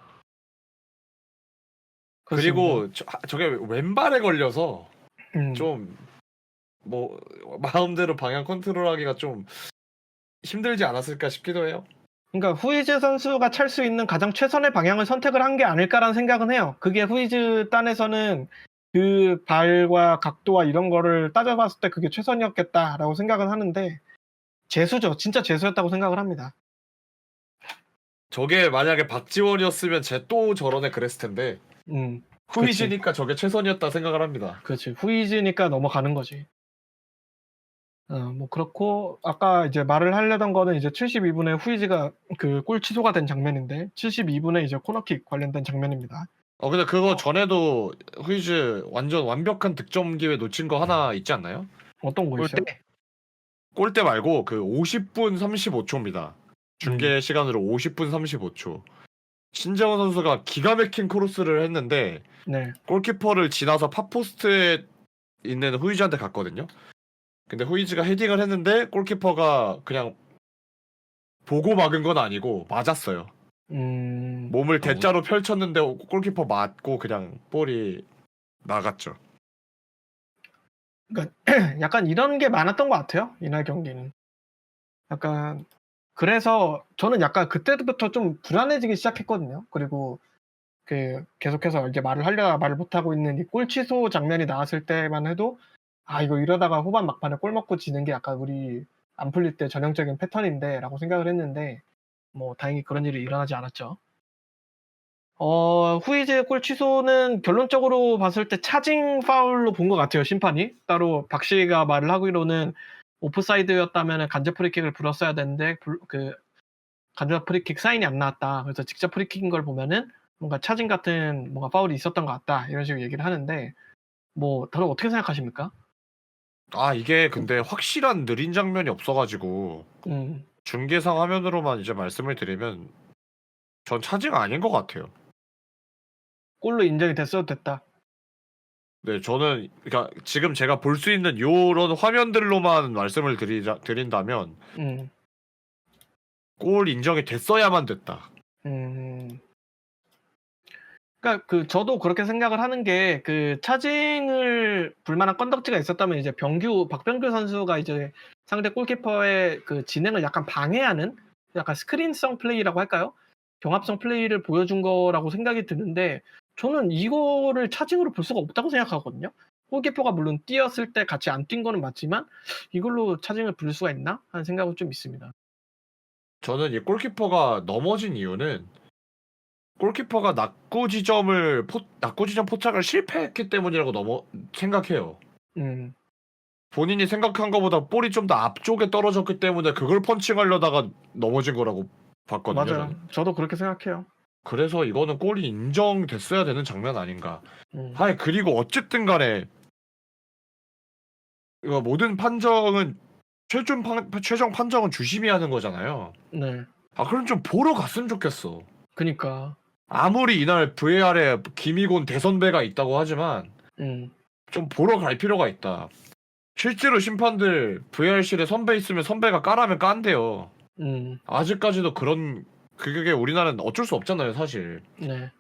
그리고 저게 왼발에 걸려서 음. 좀 뭐 마음대로 방향 컨트롤하기가 좀 힘들지 않았을까 싶기도 해요. 그러니까 후이즈 선수가 찰 수 있는 가장 최선의 방향을 선택을 한 게 아닐까라는 생각은 해요. 그게 후이즈 딴에서는 그 발과 각도와 이런 거를 따져봤을 때 그게 최선이었겠다라고 생각은 하는데 재수죠. 진짜 재수였다고 생각을 합니다. 저게 만약에 박지원이었으면 쟤 또 저런애 그랬을 텐데 후이즈니까 저게 최선이었다 생각을 합니다. 그렇지. 후이즈니까 넘어가는 거지. 뭐 그렇고 아까 이제 말을 하려던 거는 이제 72분에 후이즈가 그 골 취소가 된 장면인데 72분에 이제 코너킥 관련된 장면입니다. 근데 그거 전에도 후이즈 완전 완벽한 득점 기회 놓친 거 하나 있지 않나요? 어떤 거 있어요? 골대 말고 그 50분 35초입니다. 중계 시간으로 50분 35초. 신재원 선수가 기가 막힌 크로스를 했는데 네. 골키퍼를 지나서 팝포스트에 있는 후이즈한테 갔거든요. 근데 후이즈가 헤딩을 했는데 골키퍼가 그냥 보고 막은 건 아니고 맞았어요. 몸을 대자로 펼쳤는데 골키퍼 맞고 그냥 볼이 나갔죠. 그러니까 약간 이런 게 많았던 것 같아요. 이날 경기는. 약간 그래서 저는 약간 그때부터 좀 불안해지기 시작했거든요. 그리고 그 계속해서 이제 말을 하려다가 말을 못하고 있는 이 골 취소 장면이 나왔을 때만 해도 이거 이러다가 후반 막판에 골 먹고 지는 게 약간 우리 안 풀릴 때 전형적인 패턴인데 라고 생각을 했는데 뭐 다행히 그런 일이 일어나지 않았죠. 후이즈 골 취소는 결론적으로 봤을 때 차징 파울로 본 것 같아요, 심판이. 따로 박씨가 말을 하기로는 오프사이드였다면 간접 프리킥을 불었어야 되는데 그 간접 프리킥 사인이 안 나왔다. 그래서 직접 프리킥인 걸 보면은 뭔가 차징 같은 뭔가 파울이 있었던 것 같다. 이런 식으로 얘기를 하는데 뭐 다들 어떻게 생각하십니까? 이게 근데 확실한 느린 장면이 없어가지고 중계상 화면으로만 이제 말씀을 드리면 전 차지가 아닌 것 같아요. 골로 인정이 됐어도 됐다. 네, 저는 그러니까 지금 제가 볼 수 있는 요런 화면들로만 말씀을 드린다면 골 인정이 됐어야만 됐다. 그러니까 저도 그렇게 생각을 하는 게 그 차징을 불만한 건덕지가 있었다면 이제 박병규 선수가 이제 상대 골키퍼의 그 진행을 약간 방해하는 약간 스크린성 플레이라고 할까요? 경합성 플레이를 보여준 거라고 생각이 드는데 저는 이거를 차징으로 볼 수가 없다고 생각하거든요. 골키퍼가 물론 뛰었을 때 같이 안 뛴 거는 맞지만 이걸로 차징을 부를 수가 있나 하는 생각은 좀 있습니다. 저는 이 골키퍼가 넘어진 이유는 골키퍼가 낙구 지점 포착을 실패했기 때문이라고 생각해요. 본인이 생각한 것보다 볼이 좀 더 앞쪽에 떨어졌기 때문에 그걸 펀칭하려다가 넘어진 거라고 봤거든요. 맞아요. 저는. 저도 그렇게 생각해요. 그래서 이거는 골이 인정됐어야 되는 장면 아닌가. 그리고 어쨌든 간에 이거 모든 판정은 최종 판정은 주심이 하는 거잖아요. 네. 그럼 좀 보러 갔으면 좋겠어. 그니까. 아무리 이날 VR에 김희곤 대선배가 있다고 하지만 좀 보러 갈 필요가 있다. 실제로 심판들 VR실에 선배 있으면 선배가 까라면 깐대요. 아직까지도 그게 우리나라는 어쩔 수 없잖아요, 사실. 네.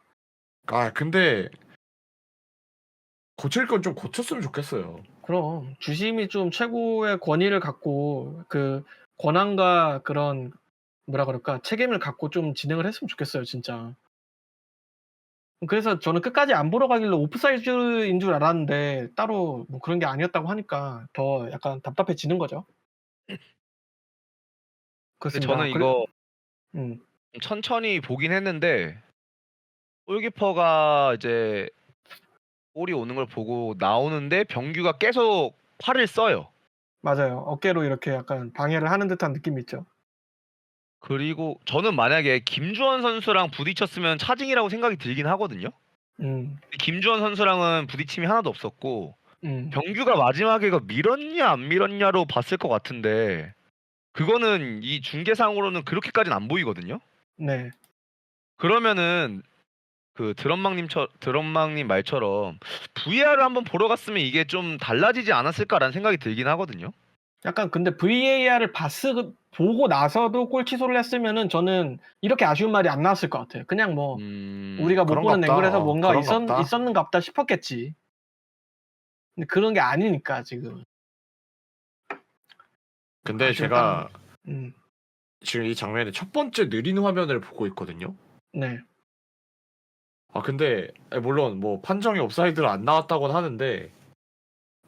근데 고칠 건 좀 고쳤으면 좋겠어요. 그럼 주심이 좀 최고의 권위를 갖고 그 권한과 그런 뭐라 그럴까 책임을 갖고 좀 진행을 했으면 좋겠어요, 진짜. 그래서 저는 끝까지 안 보러 가길래 오프사이드인 줄 알았는데 따로 뭐 그런 게 아니었다고 하니까 더 약간 답답해지는 거죠. 근데 그렇습니다. 저는 이거 음. 천천히 보긴 했는데 골키퍼가 이제 볼이 오는 걸 보고 나오는데 병규가 계속 팔을 써요. 맞아요. 어깨로 이렇게 약간 방해를 하는 듯한 느낌이 있죠. 그리고 저는 만약에 김주원 선수랑 부딪혔으면 차징이라고 생각이 들긴 하거든요. 김주원 선수랑은 부딪힘이 하나도 없었고 병규가 마지막에 이거 밀었냐 안 밀었냐로 봤을 것 같은데 그거는 이 중계상으로는 그렇게까지는 안 보이거든요. 네. 그러면은 그 드럼망님 말처럼 VAR을 한번 보러 갔으면 이게 좀 달라지지 않았을까라는 생각이 들긴 하거든요. 약간 근데 VAR을 보고 나서도 골 취소를 했으면은 저는 이렇게 아쉬운 말이 안 나왔을 것 같아요. 그냥 뭐 우리가 못 보는 그런갑다. 앵글에서 뭔가 그런갑다. 있었는갑다 싶었겠지. 근데 그런 게 아니니까 지금. 근데 아주 제가 음, 지금 이 장면의 첫 번째 느린 화면을 보고 있거든요. 네. 아 근데 물론 뭐 판정이 옵사이드로 안 나왔다고는 하는데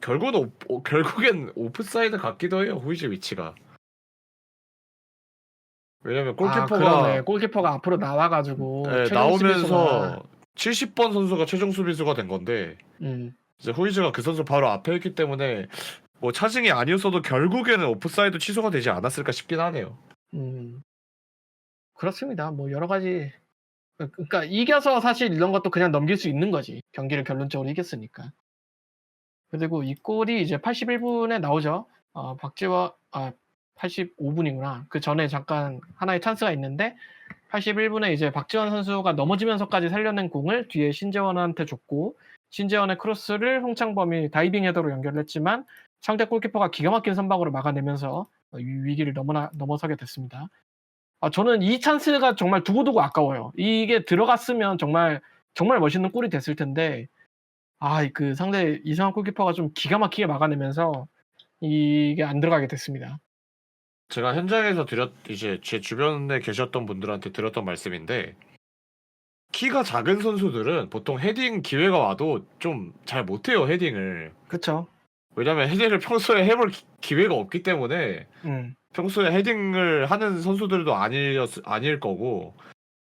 결국엔 오프사이드 같기도 해요. 후이지 위치가. 왜냐면 그러네. 골키퍼가 골키퍼가 앞으로 나와가지고 최종 나오면서 70번 선수가 최종 수비수가 된 건데 음, 이제 후이즈가 그 선수 바로 앞에 있기 때문에 뭐 차징이 아니었어도 결국에는 오프사이드 취소가 되지 않았을까 싶긴 하네요. 그렇습니다. 뭐 여러 가지. 그러니까 이겨서 사실 이런 것도 그냥 넘길 수 있는 거지. 경기를 결론적으로 이겼으니까. 그리고 이 골이 이제 81분에 나오죠. 박지원 85분이구나. 그 전에 잠깐 하나의 찬스가 있는데 81분에 이제 박지원 선수가 넘어지면서까지 살려낸 공을 뒤에 신재원한테 줬고 신재원의 크로스를 홍창범이 다이빙 헤더로 연결했지만 상대 골키퍼가 기가 막힌 선방으로 막아내면서 위기를 넘어서게 됐습니다. 저는 이 찬스가 정말 두고두고 아까워요. 이게 들어갔으면 정말 멋있는 골이 됐을 텐데 그 상대 이상한 골키퍼가 좀 기가 막히게 막아내면서 이게 안 들어가게 됐습니다. 제가 현장에서 이제 제 주변에 계셨던 분들한테 들었던 말씀인데 키가 작은 선수들은 보통 헤딩 기회가 와도 좀 잘 못해요, 헤딩을. 그렇죠. 왜냐면 헤딩을 평소에 해볼 기회가 없기 때문에 평소에 헤딩을 하는 선수들도 아닐 거고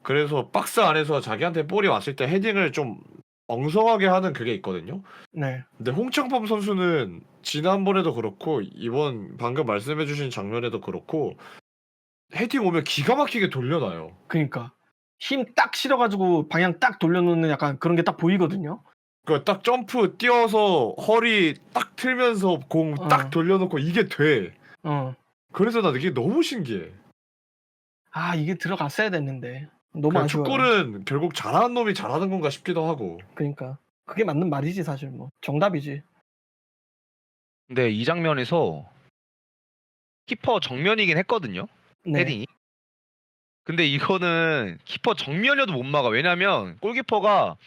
그래서 박스 안에서 자기한테 볼이 왔을 때 헤딩을 좀 엉성하게 하는 그게 있거든요. 네. 근데 홍창범 선수는 지난번에도 그렇고 이번 방금 말씀해주신 장면에도 그렇고 헤딩 오면 기가 막히게 돌려놔요. 그러니까 힘 딱 실어가지고 방향 딱 돌려놓는 약간 그런 게 딱 보이거든요. 그 딱 점프 뛰어서 허리 딱 틀면서 공 딱 돌려놓고 이게 돼. 그래서 나 이게 너무 신기해. 이게 들어갔어야 됐는데 너무 아쉬워요. 축구는 결국 잘하는 놈이 잘하는 건가 싶기도 하고. 그러니까 그게 맞는 말이지 사실 뭐 정답이지. 근데 이 장면에서 키퍼 정면이긴 했거든요. 네. 헤딩이. 근데 이거는 키퍼 정면이어도 못 막아. 왜냐면 골키퍼가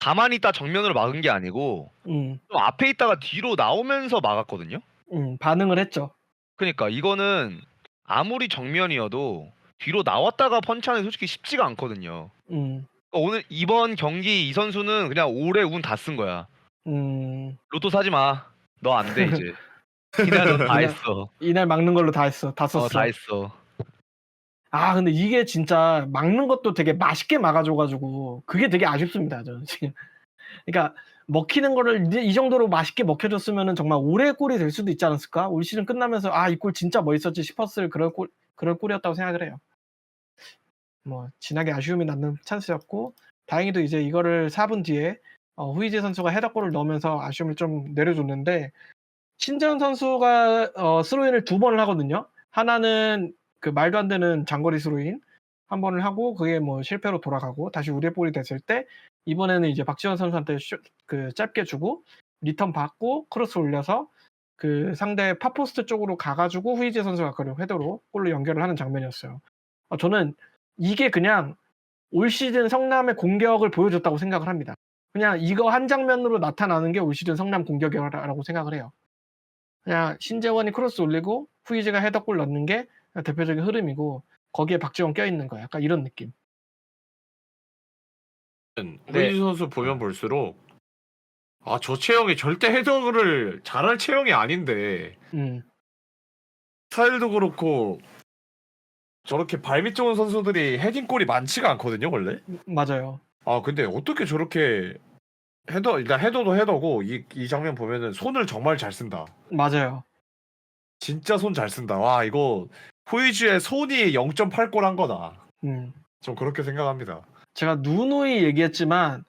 가만히 있다 정면으로 막은 게 아니고 좀 앞에 있다가 뒤로 나오면서 막았거든요. 반응을 했죠. 그러니까 이거는 아무리 정면이어도 뒤로 나왔다가 펀치하는 게 솔직히 쉽지가 않거든요. 그러니까 오늘 이번 경기 이 선수는 그냥 올해 운 다 쓴 거야. 로또 사지 마. 너 안 돼 이제. 이날 넌 다 했어. 이날 막는 걸로 다 했어. 다 썼어. 다 했어. 근데 이게 진짜 막는 것도 되게 맛있게 막아줘가지고 그게 되게 아쉽습니다. 저는 지금. 그러니까 먹히는 거를 이 정도로 맛있게 먹혀줬으면은 정말 올해의 골이 될 수도 있지 않았을까? 올 시즌 끝나면서 이 골 진짜 멋있었지 싶었을 그런 골이었다고 생각을 해요. 뭐 진하게 아쉬움이 남는 찬스였고 다행히도 이제 이거를 4분 뒤에 후이지 선수가 헤더골을 넣으면서 아쉬움을 좀 내려줬는데 신재원 선수가 스로인을 2번을 하거든요. 하나는 그 말도 안 되는 장거리 스로인 한 번을 하고 그게 뭐 실패로 돌아가고 다시 우리의 볼이 됐을 때 이번에는 이제 박지원 선수한테 그 짧게 주고 리턴 받고 크로스 올려서 그 상대 파포스트 쪽으로 가가지고 후이지 선수가 그걸 헤더로 골로 연결을 하는 장면이었어요. 저는 이게 그냥 올 시즌 성남의 공격을 보여줬다고 생각을 합니다. 그냥 이거 한 장면으로 나타나는 게 올 시즌 성남 공격이라고 생각을 해요. 그냥 신재원이 크로스 올리고 후이지가 헤더골 넣는 게 대표적인 흐름이고 거기에 박지원 껴있는 거야. 약간 이런 느낌. 후이지 선수 보면 볼수록 저 체형이 절대 헤더를 잘할 체형이 아닌데 스타일도 그렇고 저렇게 발밑 좋은 선수들이 헤딩골이 많지가 않거든요 원래. 맞아요. 근데 어떻게 저렇게 일단 헤더도 헤더고 이 장면 보면은 손을 정말 잘 쓴다. 맞아요. 진짜 손 잘 쓴다. 와 이거 후이지의 손이 0.8골 한 거다. 좀 그렇게 생각합니다. 제가 누누이 얘기했지만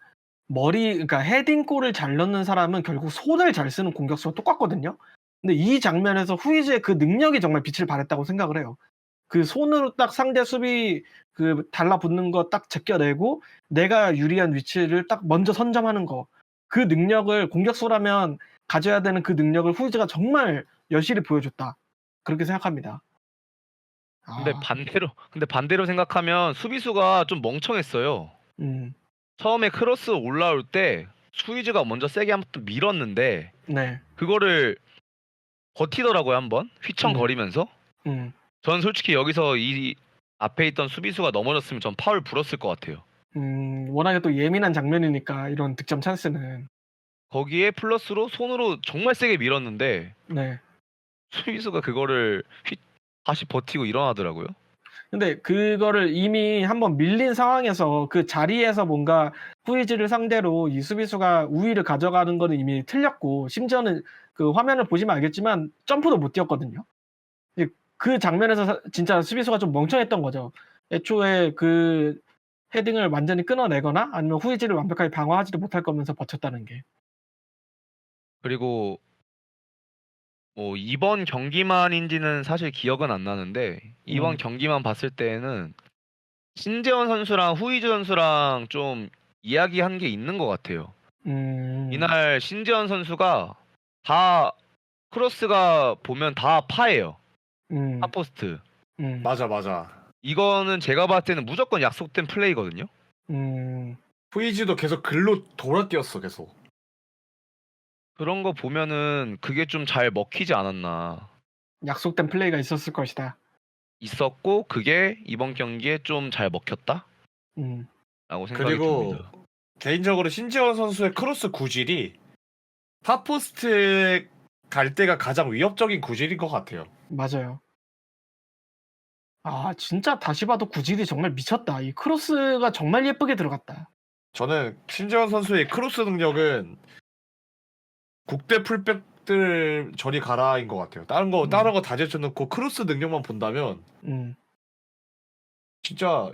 그러니까 헤딩골을 잘 넣는 사람은 결국 손을 잘 쓰는 공격수와 똑같거든요. 근데 이 장면에서 후이지의 그 능력이 정말 빛을 발했다고 생각을 해요. 그 손으로 딱 상대 수비 그 달라붙는 거 딱 제껴내고 내가 유리한 위치를 딱 먼저 선점하는 거. 그 능력을 공격수라면 가져야 되는 그 능력을 후이즈가 정말 여실히 보여줬다. 그렇게 생각합니다. 근데 반대로 생각하면 수비수가 좀 멍청했어요. 음, 처음에 크로스 올라올 때 수이즈가 먼저 세게 한번 밀었는데 네. 그거를 버티더라고요, 한번 휘청거리면서. 전 솔직히 여기서 이 앞에 있던 수비수가 넘어졌으면 전 파울 불었을 것 같아요. 워낙에 또 예민한 장면이니까 이런 득점 찬스는. 거기에 플러스로 손으로 정말 세게 밀었는데 네. 수비수가 그거를 다시 버티고 일어나더라고요. 근데 그거를 이미 한번 밀린 상황에서 그 자리에서 뭔가 후이즈를 상대로 이 수비수가 우위를 가져가는 거는 이미 틀렸고, 심지어는 그 화면을 보시면 알겠지만 점프도 못 뛰었거든요. 그 장면에서 진짜 수비수가 좀 멍청했던 거죠. 애초에 그 헤딩을 완전히 끊어내거나 아니면 후이즈를 완벽하게 방어하지도 못할 거면서 버텼다는 게. 그리고 뭐 이번 경기만인지는 사실 기억은 안 나는데 이번 경기만 봤을 때에는 신재원 선수랑 후이즈 선수랑 좀 이야기한 게 있는 것 같아요. 이날 신재원 선수가 다 크로스가 보면 다 파예요. 하포스트. 맞아. 이거는 제가 봤을 때는 무조건 약속된 플레이거든요. 후이즈도 계속 글로 돌아뛰었어 계속. 그런 거 보면은 그게 좀 잘 먹히지 않았나. 약속된 플레이가 있었을 것이다. 있었고 그게 이번 경기에 좀 잘 먹혔다? 라고 생각이 그리고 듭니다. 개인적으로 신재원 선수의 크로스 구질이 탑포스트에 갈 때가 가장 위협적인 구질인 것 같아요. 맞아요. 아, 진짜 다시 봐도 구질이 정말 미쳤다. 이 크로스가 정말 예쁘게 들어갔다. 저는 신재원 선수의 크로스 능력은 국대 풀백들 저리 가라인 것 같아요. 다른 거 다 제쳐놓고 크로스 능력만 본다면 진짜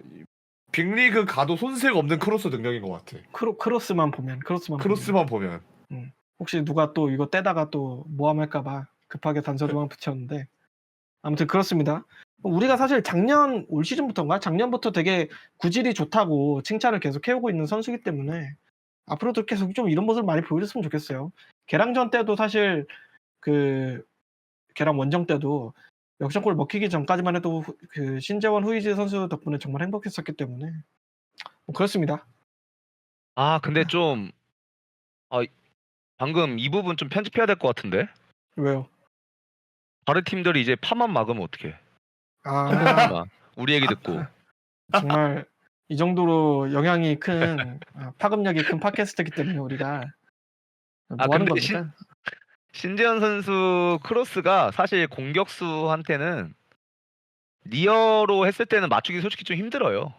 빅리그 가도 손색 없는 크로스 능력인 것 같아. 크로스만 보면. 혹시 누가 또 이거 떼다가 또 모함할까봐 급하게 단서조만 붙였는데, 아무튼 그렇습니다. 우리가 사실 올 시즌부터인가? 작년부터 되게 구질이 좋다고 칭찬을 계속 해오고 있는 선수이기 때문에 앞으로도 계속 좀 이런 모습을 많이 보여줬으면 좋겠어요. 개랑전 때도 사실 개랑 원정 때도 역전골 먹히기 전까지만 해도 그 신재원 후이즈 선수 덕분에 정말 행복했었기 때문에 그렇습니다. 근데 좀 방금 이 부분 좀 편집해야 될 것 같은데? 왜요? 다른 팀들이 이제 파만 막으면 어떡해? 우리 얘기 듣고. 정말 이 정도로 영향이 큰 파급력이 큰 팟캐스트이기 때문에 우리가 뭐 하는 근데 겁니까? 신재현 선수 크로스가 사실 공격수한테는 리어로 했을 때는 맞추기 솔직히 좀 힘들어요.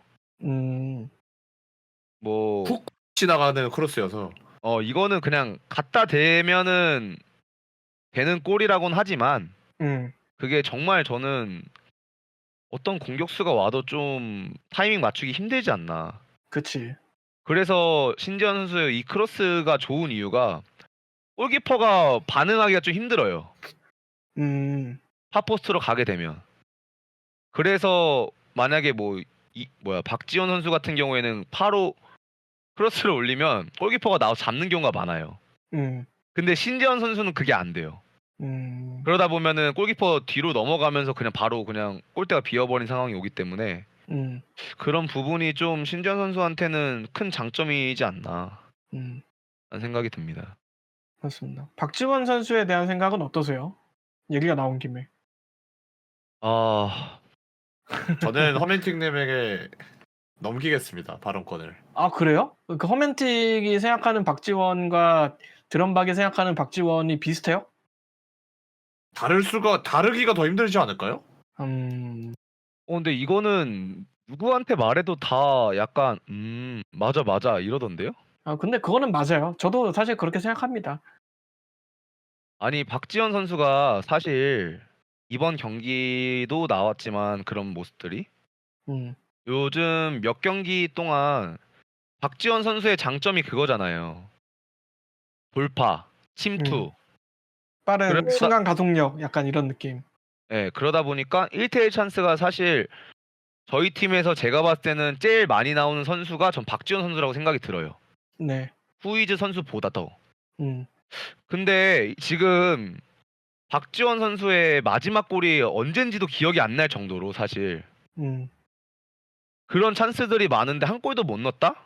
뭐 훅 지나가는 크로스여서. 이거는 그냥 갖다 대면은 되는 골이라고는 하지만 그게 정말 저는 어떤 공격수가 와도 좀 타이밍 맞추기 힘들지 않나. 그치. 그래서 신재현 선수의 이 크로스가 좋은 이유가 골키퍼가 반응하기가 좀 힘들어요. 팝포스트로 가게 되면. 그래서 만약에 박지원 선수 같은 경우에는 파로 크로스를 올리면 골키퍼가 나와서 잡는 경우가 많아요. 근데 신재현 선수는 그게 안 돼요. 그러다 보면은 골키퍼 뒤로 넘어가면서 바로 골대가 비어버린 상황이 오기 때문에 그런 부분이 좀 신재현 선수한테는 큰 장점이지 않나 라는 생각이 듭니다. 그렇습니다. 박지원 선수에 대한 생각은 어떠세요? 얘기가 나온 김에. 저는 허맨틱님에게 넘기겠습니다. 발언권을. 그래요? 그 허맨틱이 생각하는 박지원과 드럼박이 생각하는 박지원이 비슷해요? 다르기가 더 힘들지 않을까요? 근데 이거는 누구한테 말해도 다 약간 맞아 이러던데요? 근데 그거는 맞아요. 저도 사실 그렇게 생각합니다. 아니 박지원 선수가 사실 이번 경기도 나왔지만 그런 모습들이 요즘 몇 경기 동안 박지원 선수의 장점이 그거잖아요. 돌파, 침투. 빠른 그러니까- 순간 가속력 약간 이런 느낌. 예, 그러다 보니까 1대1 찬스가 사실 저희 팀에서 제가 봤을 때는 제일 많이 나오는 선수가 전 박지원 선수라고 생각이 들어요. 네. 후이즈 선수보다 더. 음. 근데 지금 박지원 선수의 마지막 골이 언젠지도 기억이 안 날 정도로 사실 음. 그런 찬스들이 많은데 한 골도 못 넣었다?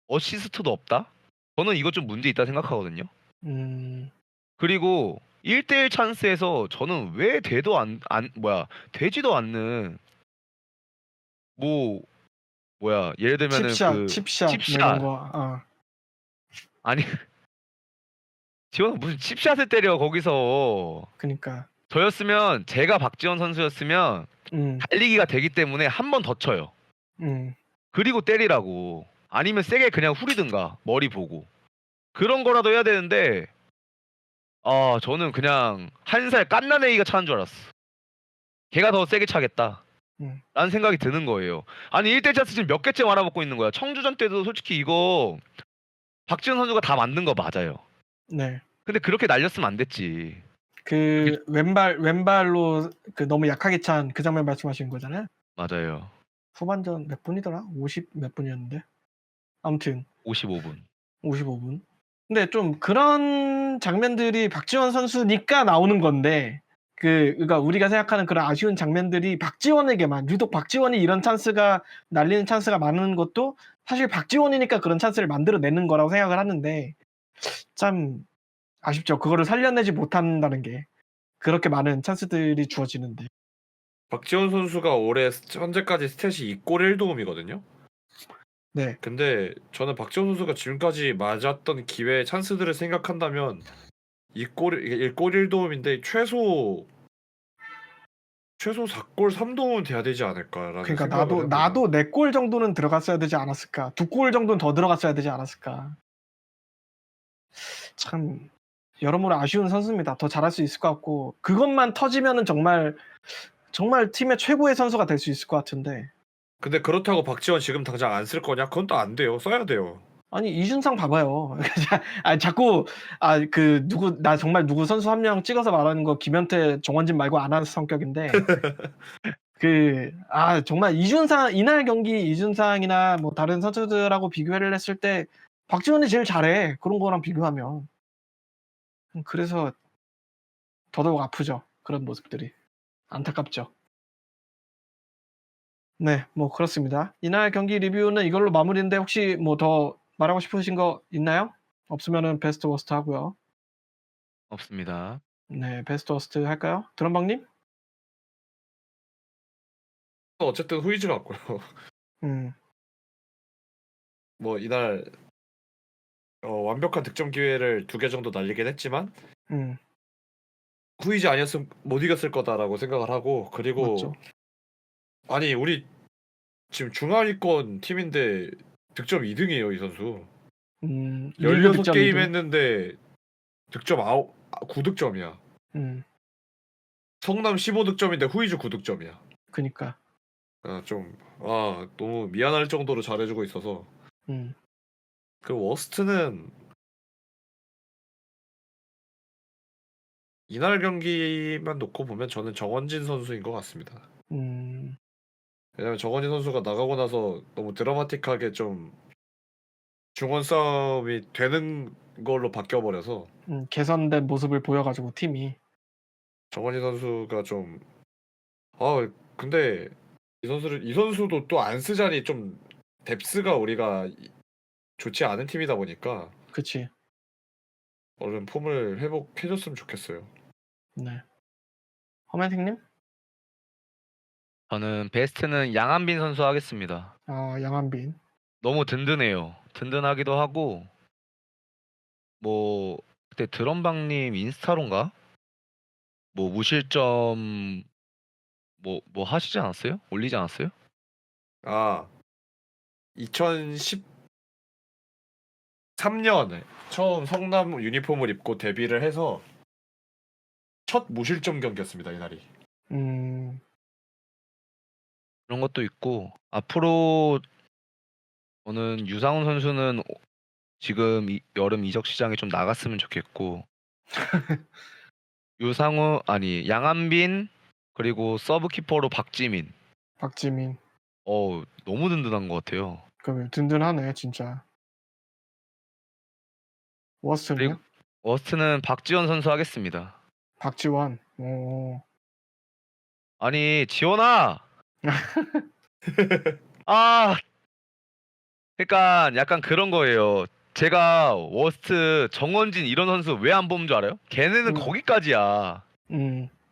어시스트도 없다? 저는 이거 좀 문제 있다 생각하거든요. 음. 그리고 1대1 찬스에서 저는 왜 되지도 않는 예를 들면은 칩샷 뭐 칩샷. 이런 거. 아니 지원은 무슨 칩샷을 때려 거기서. 그니까. 저였으면 제가 박지원 선수였으면 음. 달리기가 되기 때문에 한 번 더 쳐요. 음. 그리고 때리라고. 아니면 세게 그냥 후리든가 머리 보고 그런 거라도 해야 되는데 저는 그냥 한 살 갓난 애기가 차는 줄 알았어. 걔가 더 세게 차겠다 라는 생각이 드는 거예요. 아니 1대 찬스 지금 몇 개째 말아먹고 있는 거야. 청주전 때도 솔직히 이거 박지원 선수가 다 만든 거 맞아요. 네. 근데 그렇게 날렸으면 안 됐지. 그 왼발로 그 너무 약하게 찬 그 장면 말씀하시는 거잖아요. 맞아요. 후반전 몇 분이더라? 50 몇 분이었는데. 아무튼 55분. 55분. 근데 좀 그런 장면들이 박지원 선수니까 나오는 건데 그러니까 우리가 생각하는 그런 아쉬운 장면들이 박지원에게만 유독 박지원이 이런 찬스가 날리는 찬스가 많은 것도 사실 박지원이니까 그런 찬스를 만들어내는 거라고 생각을 하는데 참 아쉽죠. 그거를 살려내지 못한다는 게 그렇게 많은 찬스들이 주어지는데. 박지원 선수가 올해 현재까지 스탯이 2골 1도움이거든요. 네. 근데 저는 박지원 선수가 지금까지 맞았던 기회 찬스들을 생각한다면 1골 1도움인데 최소 4골 3도움은 돼야 되지 않을까라는 그러니까 생각을 해봅니다. 나도 4골 정도는 들어갔어야 되지 않았을까. 2골 정도는 더 들어갔어야 되지 않았을까. 참 여러모로 아쉬운 선수입니다. 더 잘할 수 있을 것 같고 그것만 터지면은 정말 팀의 최고의 선수가 될 수 있을 것 같은데. 근데 그렇다고 박지원 지금 당장 안 쓸 거냐? 그건 또 안 돼요. 써야 돼요. 아니 이준상 봐봐요. 자꾸 나 정말 누구 선수 한 명 찍어서 말하는 거 김현태, 정원진 말고 안 하는 성격인데 정말 이날 경기 이준상이나 뭐 다른 선수들하고 비교를 했을 때 박지원이 제일 잘해. 그런 거랑 비교하면. 그래서 더더욱 아프죠. 그런 모습들이. 안타깝죠. 네, 뭐 그렇습니다. 이날 경기 리뷰는 이걸로 마무리인데 혹시 뭐 더 말하고 싶으신 거 있나요? 없으면은 베스트 워스트 하고요. 없습니다. 네, 베스트 워스트 할까요? 드럼방님? 어쨌든 후이즈 같고요. 뭐 이날 완벽한 득점 기회를 2개 정도 날리긴 했지만 후이즈 아니었으면 못 이겼을 거다라고 생각을 하고 그리고 맞죠. 아니 우리 지금 중하위권 팀인데 득점 2등이에요 이 선수. 16게임 했는데 득점 9득점이야. 성남 15득점인데 후이즈 9득점이야. 그니까. 너무 미안할 정도로 잘해주고 있어서. 그 워스트는 이날 경기만 놓고 보면 저는 정원진 선수인 것 같습니다. 왜냐면 정원진 선수가 나가고 나서 너무 드라마틱하게 좀 중원 싸움이 되는 걸로 바뀌어버려서 개선된 모습을 보여가지고 팀이. 정원진 선수가 좀 근데 이 선수도 또 안 쓰자니 좀 뎁스가 우리가 좋지 않은 팀이다 보니까 그치. 얼른 폼을 회복해줬으면 좋겠어요. 네. 허맨생님? 저는 베스트는 양한빈 선수 하겠습니다. 양한빈. 너무 든든해요. 든든하기도 하고 뭐 그때 드럼방님 인스타론가? 뭐 무실점 뭐 하시지 않았어요? 올리지 않았어요? 2013년에 처음 성남 유니폼을 입고 데뷔를 해서 첫 무실점 경기였습니다 이날이. 그런 것도 있고 앞으로 저는 유상훈 선수는 지금 여름 이적 시장에 좀 나갔으면 좋겠고 양한빈, 그리고 서브키퍼로 박지민. 박지민. 너무 든든한 것 같아요. 그럼 든든하네 진짜. 워스트는요? 그리고 워스트는 박지원 선수 하겠습니다. 박지원. 오. 아니 지원아. 아, 그러니까 약간 그런 거예요. 제가 워스트 정원진 이런 선수 왜 안 뽑는 줄 알아요? 걔네는 거기까지야.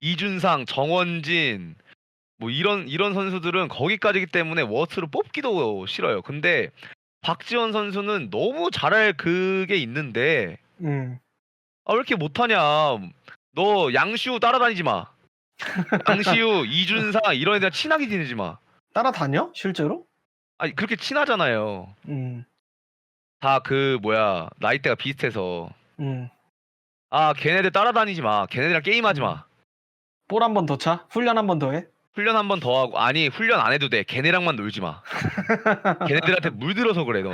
이준상, 정원진 뭐 이런 선수들은 거기까지기 때문에 워스트로 뽑기도 싫어요. 근데 박지원 선수는 너무 잘할 그게 있는데 왜 이렇게 못하냐? 너 양시우 따라다니지 마. 양시우, 이준상 이런 애들 친하게 지내지 마. 따라다녀? 실제로? 아니 그렇게 친하잖아요. 다 나이대가 비슷해서. 걔네들 따라다니지 마. 걔네들이랑 게임하지 마. 볼 한 번 더 차? 훈련 한 번 더 해? 훈련 한 번 더 하고. 아니 훈련 안 해도 돼. 걔네랑만 놀지 마. 걔네들한테 물들어서 그래 너.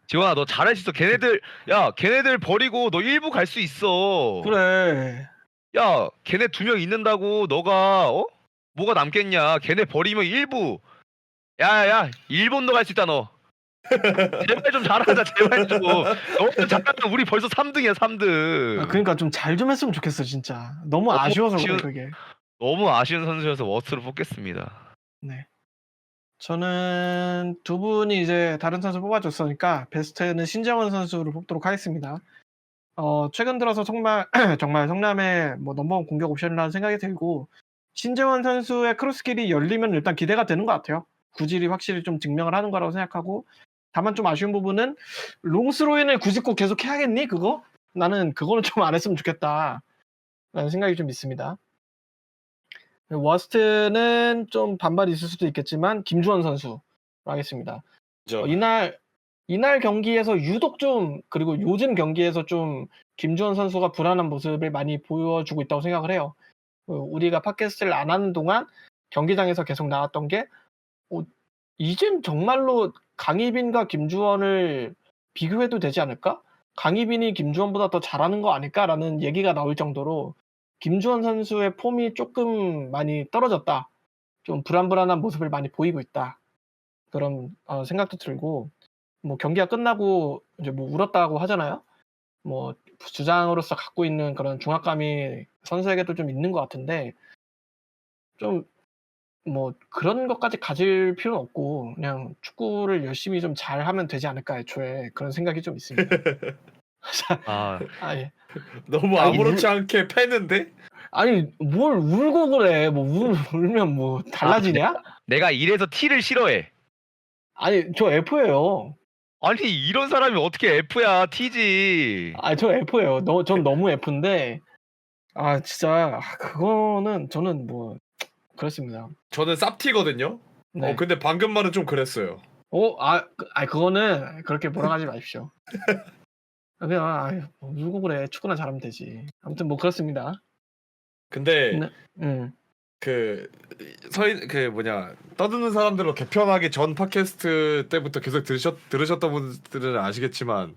지원아 너 잘할 수 있어. 걔네들 버리고 너 일부 갈 수 있어. 그래. 야 걔네 2명 있는다고 너가 뭐가 남겠냐. 걔네 버리면 일부. 야야 일본도 갈 수 있다 너. 제발 좀 잘하자 제발 좀. 너무 잘하면 우리 벌써 3등이야 3등. 그러니까 좀 잘 좀 했으면 좋겠어 진짜. 너무 아쉬워서 그래 그게. 너무 아쉬운 선수여서 워스트로 뽑겠습니다. 네. 저는 두 분이 이제 다른 선수 뽑아줬으니까 베스트는 신정원 선수를 뽑도록 하겠습니다. 최근 들어서 정말 정말 성남의 뭐 넘버원 공격 옵션이라는 생각이 들고 신정원 선수의 크로스길이 열리면 일단 기대가 되는 것 같아요. 구질이 확실히 좀 증명을 하는 거라고 생각하고 다만 좀 아쉬운 부분은 롱스로인을 굳이 꼭 계속 해야겠니 그거? 나는 그거는 좀 안 했으면 좋겠다 라는 생각이 좀 있습니다. 워스트는 좀 반발이 있을 수도 있겠지만 김주원 선수로 하겠습니다. 이날 경기에서 유독 좀 그리고 요즘 경기에서 좀 김주원 선수가 불안한 모습을 많이 보여주고 있다고 생각을 해요. 우리가 팟캐스트를 안 하는 동안 경기장에서 계속 나왔던 게 이젠 정말로 강희빈과 김주원을 비교해도 되지 않을까? 강희빈이 김주원보다 더 잘하는 거 아닐까라는 얘기가 나올 정도로 김주원 선수의 폼이 조금 많이 떨어졌다. 좀 불안불안한 모습을 많이 보이고 있다. 그런 생각도 들고 뭐 경기가 끝나고 이제 뭐 울었다고 하잖아요. 뭐 주장으로서 갖고 있는 그런 중압감이 선수에게도 좀 있는 것 같은데 좀 뭐 그런 것까지 가질 필요는 없고 그냥 축구를 열심히 좀 잘하면 되지 않을까 애초에 그런 생각이 좀 있습니다. 예. 너무 아무렇지 않게 패는데? 아니 뭘 울고 그래. 뭐 울면 뭐 달라지냐? 내가 이래서 T를 싫어해. 아니 저 F예요. 아니 이런 사람이 어떻게 F야? T지. 아니 저 F예요. 전 너무 F인데 진짜 그거는 저는 뭐 그렇습니다. 저는 쌉티거든요. 네. 근데 방금 말은 좀 그랬어요. 그거는 그렇게 몰아가지 마십시오. 그냥 울고 그래. 축구나 잘하면 되지. 아무튼 뭐 그렇습니다. 근데 떠드는 사람들로 개편하기 전 팟캐스트 때부터 계속 들으셨던 분들은 아시겠지만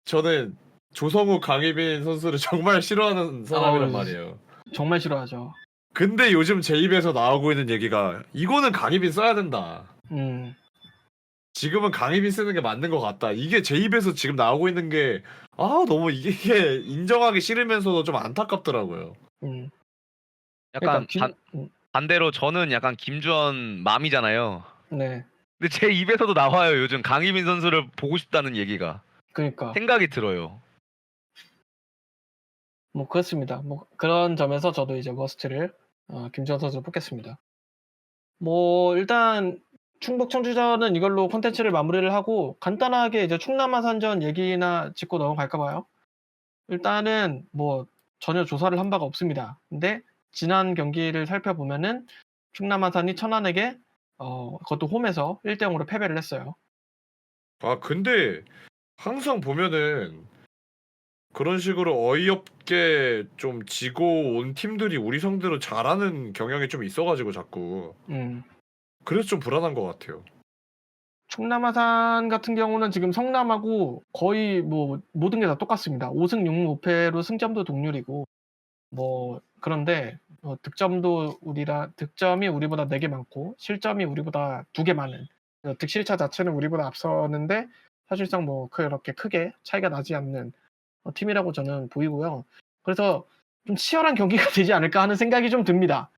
저는 조성우, 강희빈 선수를 정말 싫어하는 사람이란 말이에요. 정말 싫어하죠. 근데 요즘 제 입에서 나오고 있는 얘기가 이거는 강희빈 써야 된다. 지금은 강희빈 쓰는 게 맞는 것 같다. 이게 제 입에서 지금 나오고 있는 게 너무 이게 인정하기 싫으면서도 좀 안타깝더라고요. 약간 반대로 저는 약간 김주원 맘이잖아요. 네. 근데 제 입에서도 나와요. 요즘 강희빈 선수를 보고 싶다는 얘기가. 그러니까 생각이 들어요. 뭐 그렇습니다. 뭐 그런 점에서 저도 이제 워스트를 김주원 선수를 뽑겠습니다. 뭐 일단 충북 청주전은 이걸로 콘텐츠를 마무리를 하고 간단하게 이제 충남 아산전 얘기나 짚고 넘어갈까 봐요. 일단은 뭐 전혀 조사를 한 바가 없습니다. 근데 지난 경기를 살펴보면은 충남 아산이 천안에게 그것도 홈에서 1대0으로 패배를 했어요. 근데 항상 보면은 그런 식으로 어이없게 좀 지고 온 팀들이 우리 상대로 잘하는 경향이 좀 있어가지고 자꾸 그래서 좀 불안한 것 같아요. 충남 아산 같은 경우는 지금 성남하고 거의 뭐 모든 게 다 똑같습니다. 5승 6무 5패로 승점도 동률이고 뭐 그런데 득점이 우리보다 4개 많고 실점이 우리보다 2개 많은 득실차 자체는 우리보다 앞서는데 사실상 뭐 그렇게 크게 차이가 나지 않는 팀이라고 저는 보이고요. 그래서 좀 치열한 경기가 되지 않을까 하는 생각이 좀 듭니다.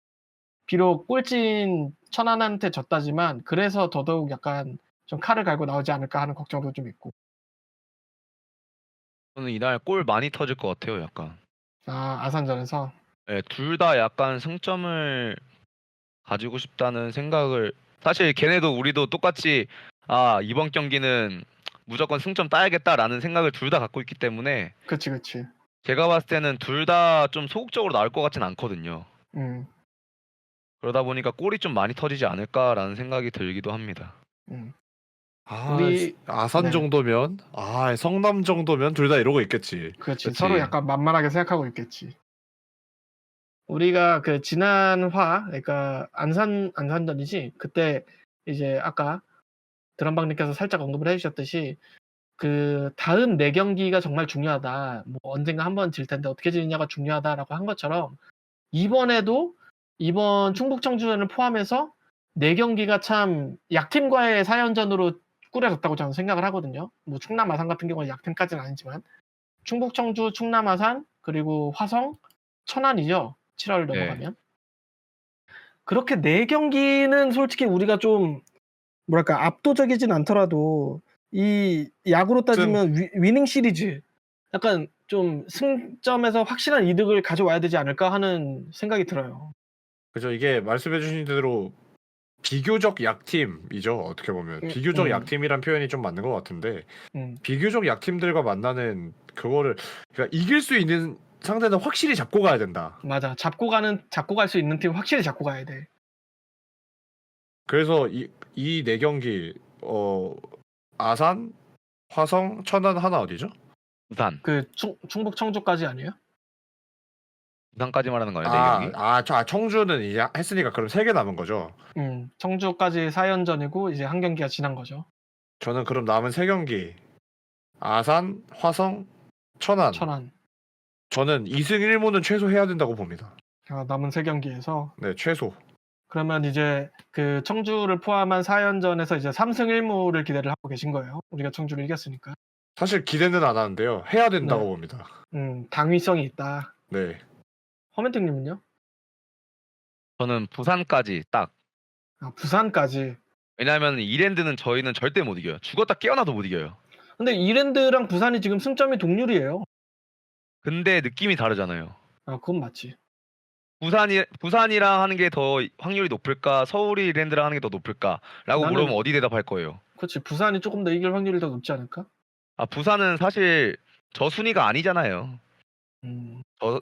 비록 꼴찌인 천안한테 졌다지만 그래서 더더욱 약간 좀 칼을 갈고 나오지 않을까 하는 걱정도 좀 있고. 저는 이날 골 많이 터질 것 같아요, 약간. 아산전에서. 네, 둘 다 약간 승점을 가지고 싶다는 생각을 사실 걔네도 우리도 똑같이 이번 경기는 무조건 승점 따야겠다라는 생각을 둘 다 갖고 있기 때문에 그치. 제가 봤을 때는 둘 다 좀 소극적으로 나올 것 같진 않거든요. 그러다 보니까 골이 좀 많이 터지지 않을까라는 생각이 들기도 합니다. 아산 네. 정도면 성남 정도면 둘 다 이러고 있겠지. 그렇지. 그치. 서로 약간 만만하게 생각하고 있겠지. 우리가 그 그러니까 안산전이지. 그때 이제 아까 드럼방님께서 살짝 언급을 해주셨듯이 그 다음 4경기가 정말 중요하다. 뭐 언젠가 한번 질 텐데 어떻게 지느냐가 중요하다라고 한 것처럼 이번에도 이번 충북 청주전을 포함해서 4경기가 참 약팀과의 4연전으로 꾸려졌다고 저는 생각을 하거든요. 뭐 충남 아산 같은 경우는 약팀까지는 아니지만 충북 청주, 충남 아산 그리고 화성, 천안이죠. 7월 넘어가면. 그렇게 4경기는 솔직히 우리가 좀 뭐랄까 압도적이진 않더라도 이 야구로 따지면 위닝 시리즈 약간 좀 승점에서 확실한 이득을 가져와야 되지 않을까 하는 생각이 들어요. 그죠. 이게 말씀해주신 대로 비교적 약팀이죠. 어떻게 보면 비교적 약팀이란 표현이 좀 맞는 것 같은데 비교적 약팀들과 만나는 그거를 그러니까 이길 수 있는 상대는 확실히 잡고 가야 된다. 맞아. 잡고 갈 수 있는 팀 확실히 잡고 가야 돼. 그래서 이 4경기 아산, 화성, 천안 하나 어디죠? 부산. 그 충북 청주까지 아니에요? 부산까지 말하는 거예요, 4경기? 청주는 이제 했으니까 그럼 3개 남은 거죠. 청주까지 4연전이고 이제 한 경기가 지난 거죠. 저는 그럼 남은 3경기 아산, 화성, 천안. 저는 2승 1무는 최소 해야 된다고 봅니다. 남은 3경기에서. 네, 최소. 그러면 이제 그 청주를 포함한 4연전에서 이제 3승 1무를 기대를 하고 계신 거예요. 우리가 청주를 이겼으니까. 사실 기대는 안 하는데요. 해야 된다고 봅니다. 당위성이 있다. 네. 허멘팅님은요? 저는 부산까지 딱. 부산까지. 왜냐하면 이랜드는 저희는 절대 못 이겨요. 죽었다 깨어나도 못 이겨요. 근데 이랜드랑 부산이 지금 승점이 동률이에요. 근데 느낌이 다르잖아요. 그건 맞지. 부산이랑 하는 게 더 확률이 높을까? 서울이 이랜드랑 하는 게 더 높을까?라고 물어보면 어디 대답할 거예요? 그렇지. 부산이 조금 더 이길 확률이 더 높지 않을까? 부산은 사실 저 순위가 아니잖아요.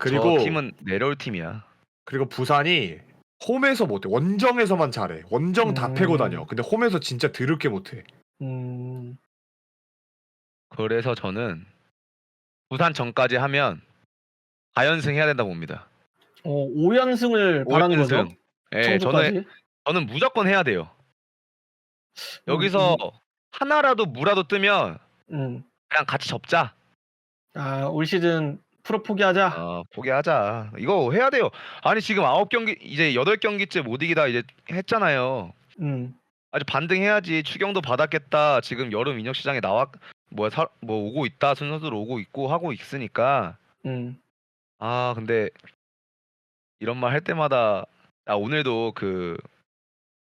그리고 저 팀은 내려올 팀이야. 그리고 부산이 홈에서 못해. 원정에서만 잘해. 원정 다 패고 다녀. 근데 홈에서 진짜 드럽게 못해. 그래서 저는 부산 전까지 하면 4연승 해야 된다고 봅니다. 5연승을 바라는 거죠? 네, 저는 무조건 해야 돼요. 여기서 하나라도 무라도 뜨면 그냥 같이 접자. 올 시즌 프로 포기하자. 포기하자. 이거 해야 돼요. 아니 지금 9경기 이제 8경기째 못 이기다 이제 했잖아요. 아주 반등해야지. 추경도 받았겠다. 지금 여름 인력 시장에 오고 있다. 선수들 오고 있고 하고 있으니까. 근데 이런 말 할 때마다 오늘도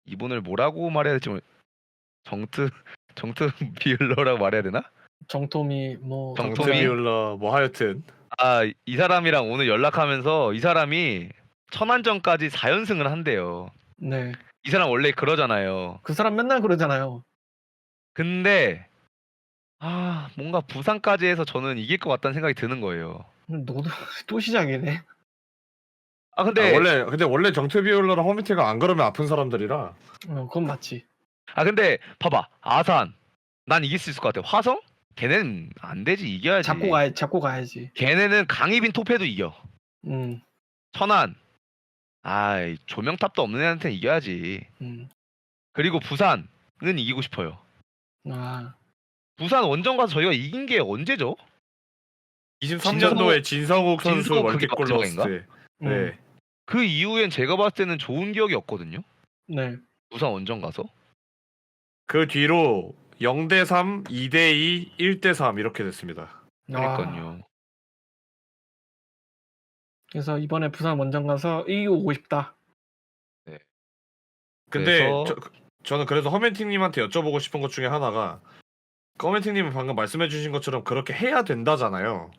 이분을 뭐라고 말해야 될지 정트 비을러라고 말해야 되나? 정토미 비을러 하여튼 이 사람이랑 오늘 연락하면서 이 사람이 천안전까지 4연승을 한대요. 네. 이 사람 원래 그러잖아요. 그 사람 맨날 그러잖아요. 근데 뭔가 부산까지 해서 저는 이길 것 같다는 생각이 드는 거예요. 너도 또 시작이네. 근데 원래 정태 비올러랑 허미태가 안 그러면 아픈 사람들이라. 그건 맞지. 근데 봐봐. 아산 난 이길 수 있을 것 같아. 화성? 걔네는 안 되지. 이겨야지. 잡고 가야지. 걔네는 강희빈 토패도 이겨. 천안 조명탑도 없는 애한테는 이겨야지. 그리고 부산은 이기고 싶어요. 부산 원정 가서 저희가 이긴 게 언제죠? 23년도에 진성욱 선수 멀티골 넣었을 때. 네. 그 이후엔 제가 봤을 때는 좋은 기억이 없거든요. 네. 부산 원정 가서. 그 뒤로 0대3, 2대2, 1대3 이렇게 됐습니다. 아, 그러니까요. 그래서 이번에 부산 원정 가서 이기고 오고 싶다. 근데 그래서 저는 그래서 허멘팅님한테 여쭤보고 싶은 것 중에 하나가 허멘팅님은 방금 말씀해주신 것처럼 그렇게 해야 된다잖아요.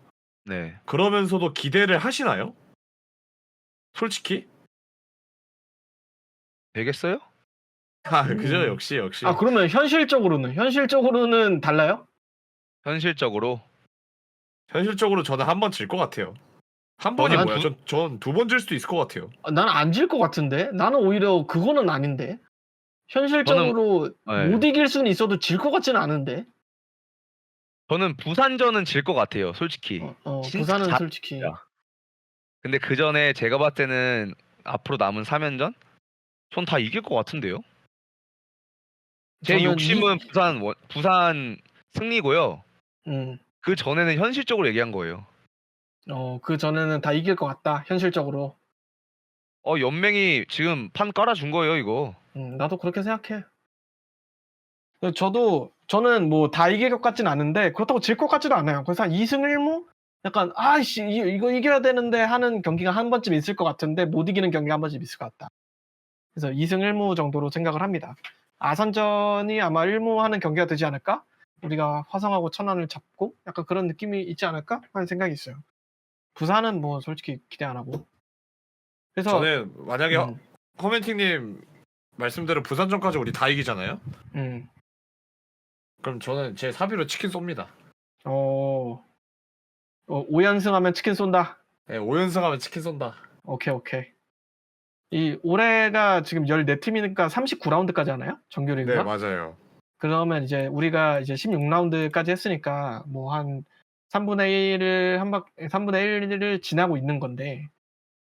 네. 그러면서도 기대를 하시나요? 솔직히? 되겠어요? 아 그죠 음. 역시. 아, 그러면 현실적으로는 달라요? 현실적으로 현실적으로 저는 한 번 질 것 같아요. 한 번이 저는 뭐야? 전 두 번 질 수도 있을 것 같아요. 난 안 질 것 같은데? 나는 오히려 그거는 아닌데? 현실적으로 네. 못 이길 수는 있어도 질 것 같지는 않은데? 저는 부산전은 질 것 같아요, 솔직히. 진짜 부산은 잘- 솔직히. 근데 그 전에 제가 봤을 때는 앞으로 남은 3연전? 전 다 이길 것 같은데요? 제 저는 욕심은 부산 승리고요. 음, 그 전에는 현실적으로 얘기한 거예요. 그 전에는 다 이길 것 같다, 현실적으로. 연맹이 지금 판 깔아준 거예요, 이거. 나도 그렇게 생각해. 저는 뭐 다 이길 것 같진 않은데, 그렇다고 질 것 같지도 않아요. 그래서 한 2승 1무? 약간, 아이씨, 이거 이겨야 되는데 하는 경기가 한 번쯤 있을 것 같은데, 못 이기는 경기가 한 번쯤 있을 것 같다. 그래서 2승 1무 정도로 생각을 합니다. 아산전이 아마 1무 하는 경기가 되지 않을까? 우리가 화성하고 천안을 잡고 약간 그런 느낌이 있지 않을까? 하는 생각이 있어요. 부산은 뭐 솔직히 기대 안 하고. 그래서 저는 만약에 음, 허멘팅님 말씀대로 부산전까지 우리 다 이기잖아요? 음, 그럼 저는 제 사비로 치킨 쏩니다. 5연승 하면 치킨 쏜다. 네, 5연승 하면 치킨 쏜다. 오케이. 이 올해가 지금 14팀이니까 39라운드까지 하나요? 정규 리그가? 네, 맞아요. 그러면 이제 우리가 이제 16라운드까지 했으니까 뭐 한 3분의 1을 지나고 있는 건데,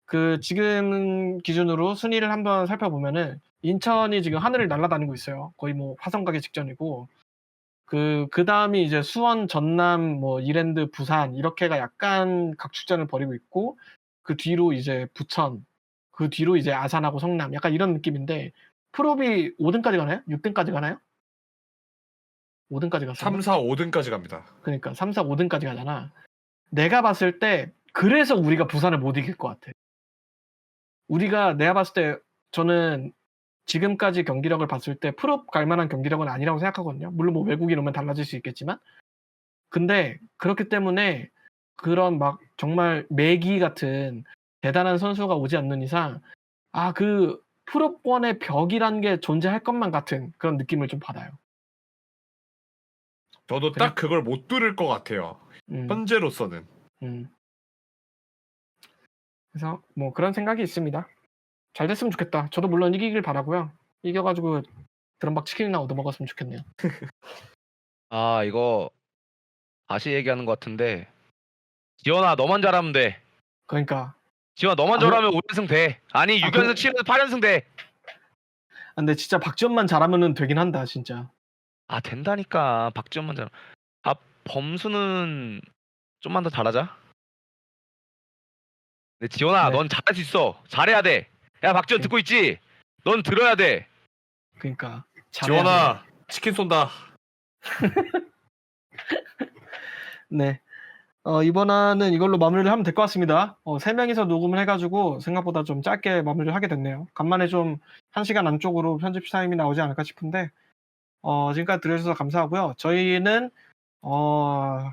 그 지금 기준으로 순위를 한번 살펴보면은 인천이 지금 하늘을 날아다니고 있어요. 거의 뭐 화성 가기 직전이고, 그 다음이 이제 수원, 전남, 뭐 이랜드, 부산 이렇게가 약간 각축전을 벌이고 있고, 그 뒤로 이제 부천, 그 뒤로 이제 아산하고 성남, 약간 이런 느낌인데, 프로비 5등까지 가나요? 6등까지 가나요? 5등까지 갔었나? 3, 4, 5등까지 갑니다. 그러니까 3, 4, 5등까지 가잖아. 내가 봤을 때 그래서 우리가 부산을 못 이길 것 같아. 내가 봤을 때 저는 지금까지 경기력을 봤을 때 프로 갈 만한 경기력은 아니라고 생각하거든요. 물론 뭐 외국인 오면 달라질 수 있겠지만. 근데 그렇기 때문에 그런 막 정말 매기 같은 대단한 선수가 오지 않는 이상, 그 프로권의 벽이란 게 존재할 것만 같은 그런 느낌을 좀 받아요. 저도 딱 그걸 못 뚫을 것 같아요. 음, 현재로서는. 음. 그래서 뭐 그런 생각이 있습니다. 잘 됐으면 좋겠다. 저도 물론 이기길 바라고요. 이겨가지고 드럼박 치킨이나 얻어먹었으면 좋겠네요. 이거 다시 얘기하는 것 같은데. 지원아, 너만 잘하면 돼. 그러니까 지원아, 너만 잘하면 5연승 돼. 아니, 6연승, 7연승, 8연승 돼. 근데 진짜 박지원만 잘하면은 되긴 한다, 진짜. 된다니까. 박지원만 잘. 범수는 좀만 더 잘하자. 근데 지원아, 네. 넌 잘할 수 있어. 잘해야 돼. 야, 박지원 듣고 있지? 넌 들어야 돼. 그러니까 잘해야 돼. 지원아, 치킨 쏜다. 네. 이번화는 이걸로 마무리를 하면 될 것 같습니다. 3명이서 녹음을 해가지고 생각보다 좀 짧게 마무리를 하게 됐네요. 간만에 좀 1시간 안쪽으로 편집 타임이 나오지 않을까 싶은데, 지금까지 들어주셔서 감사하고요. 저희는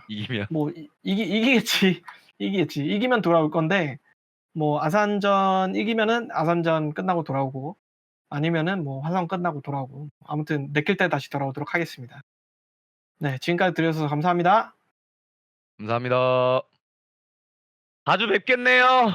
이기면. 뭐 이기겠지. 이기면 돌아올 건데, 뭐 아산전 이기면은 아산전 끝나고 돌아오고, 아니면은 뭐 화성 끝나고 돌아오고, 아무튼 내킬 때 다시 돌아오도록 하겠습니다. 네, 지금까지 들어주셔서 감사합니다. 감사합니다. 자주 뵙겠네요.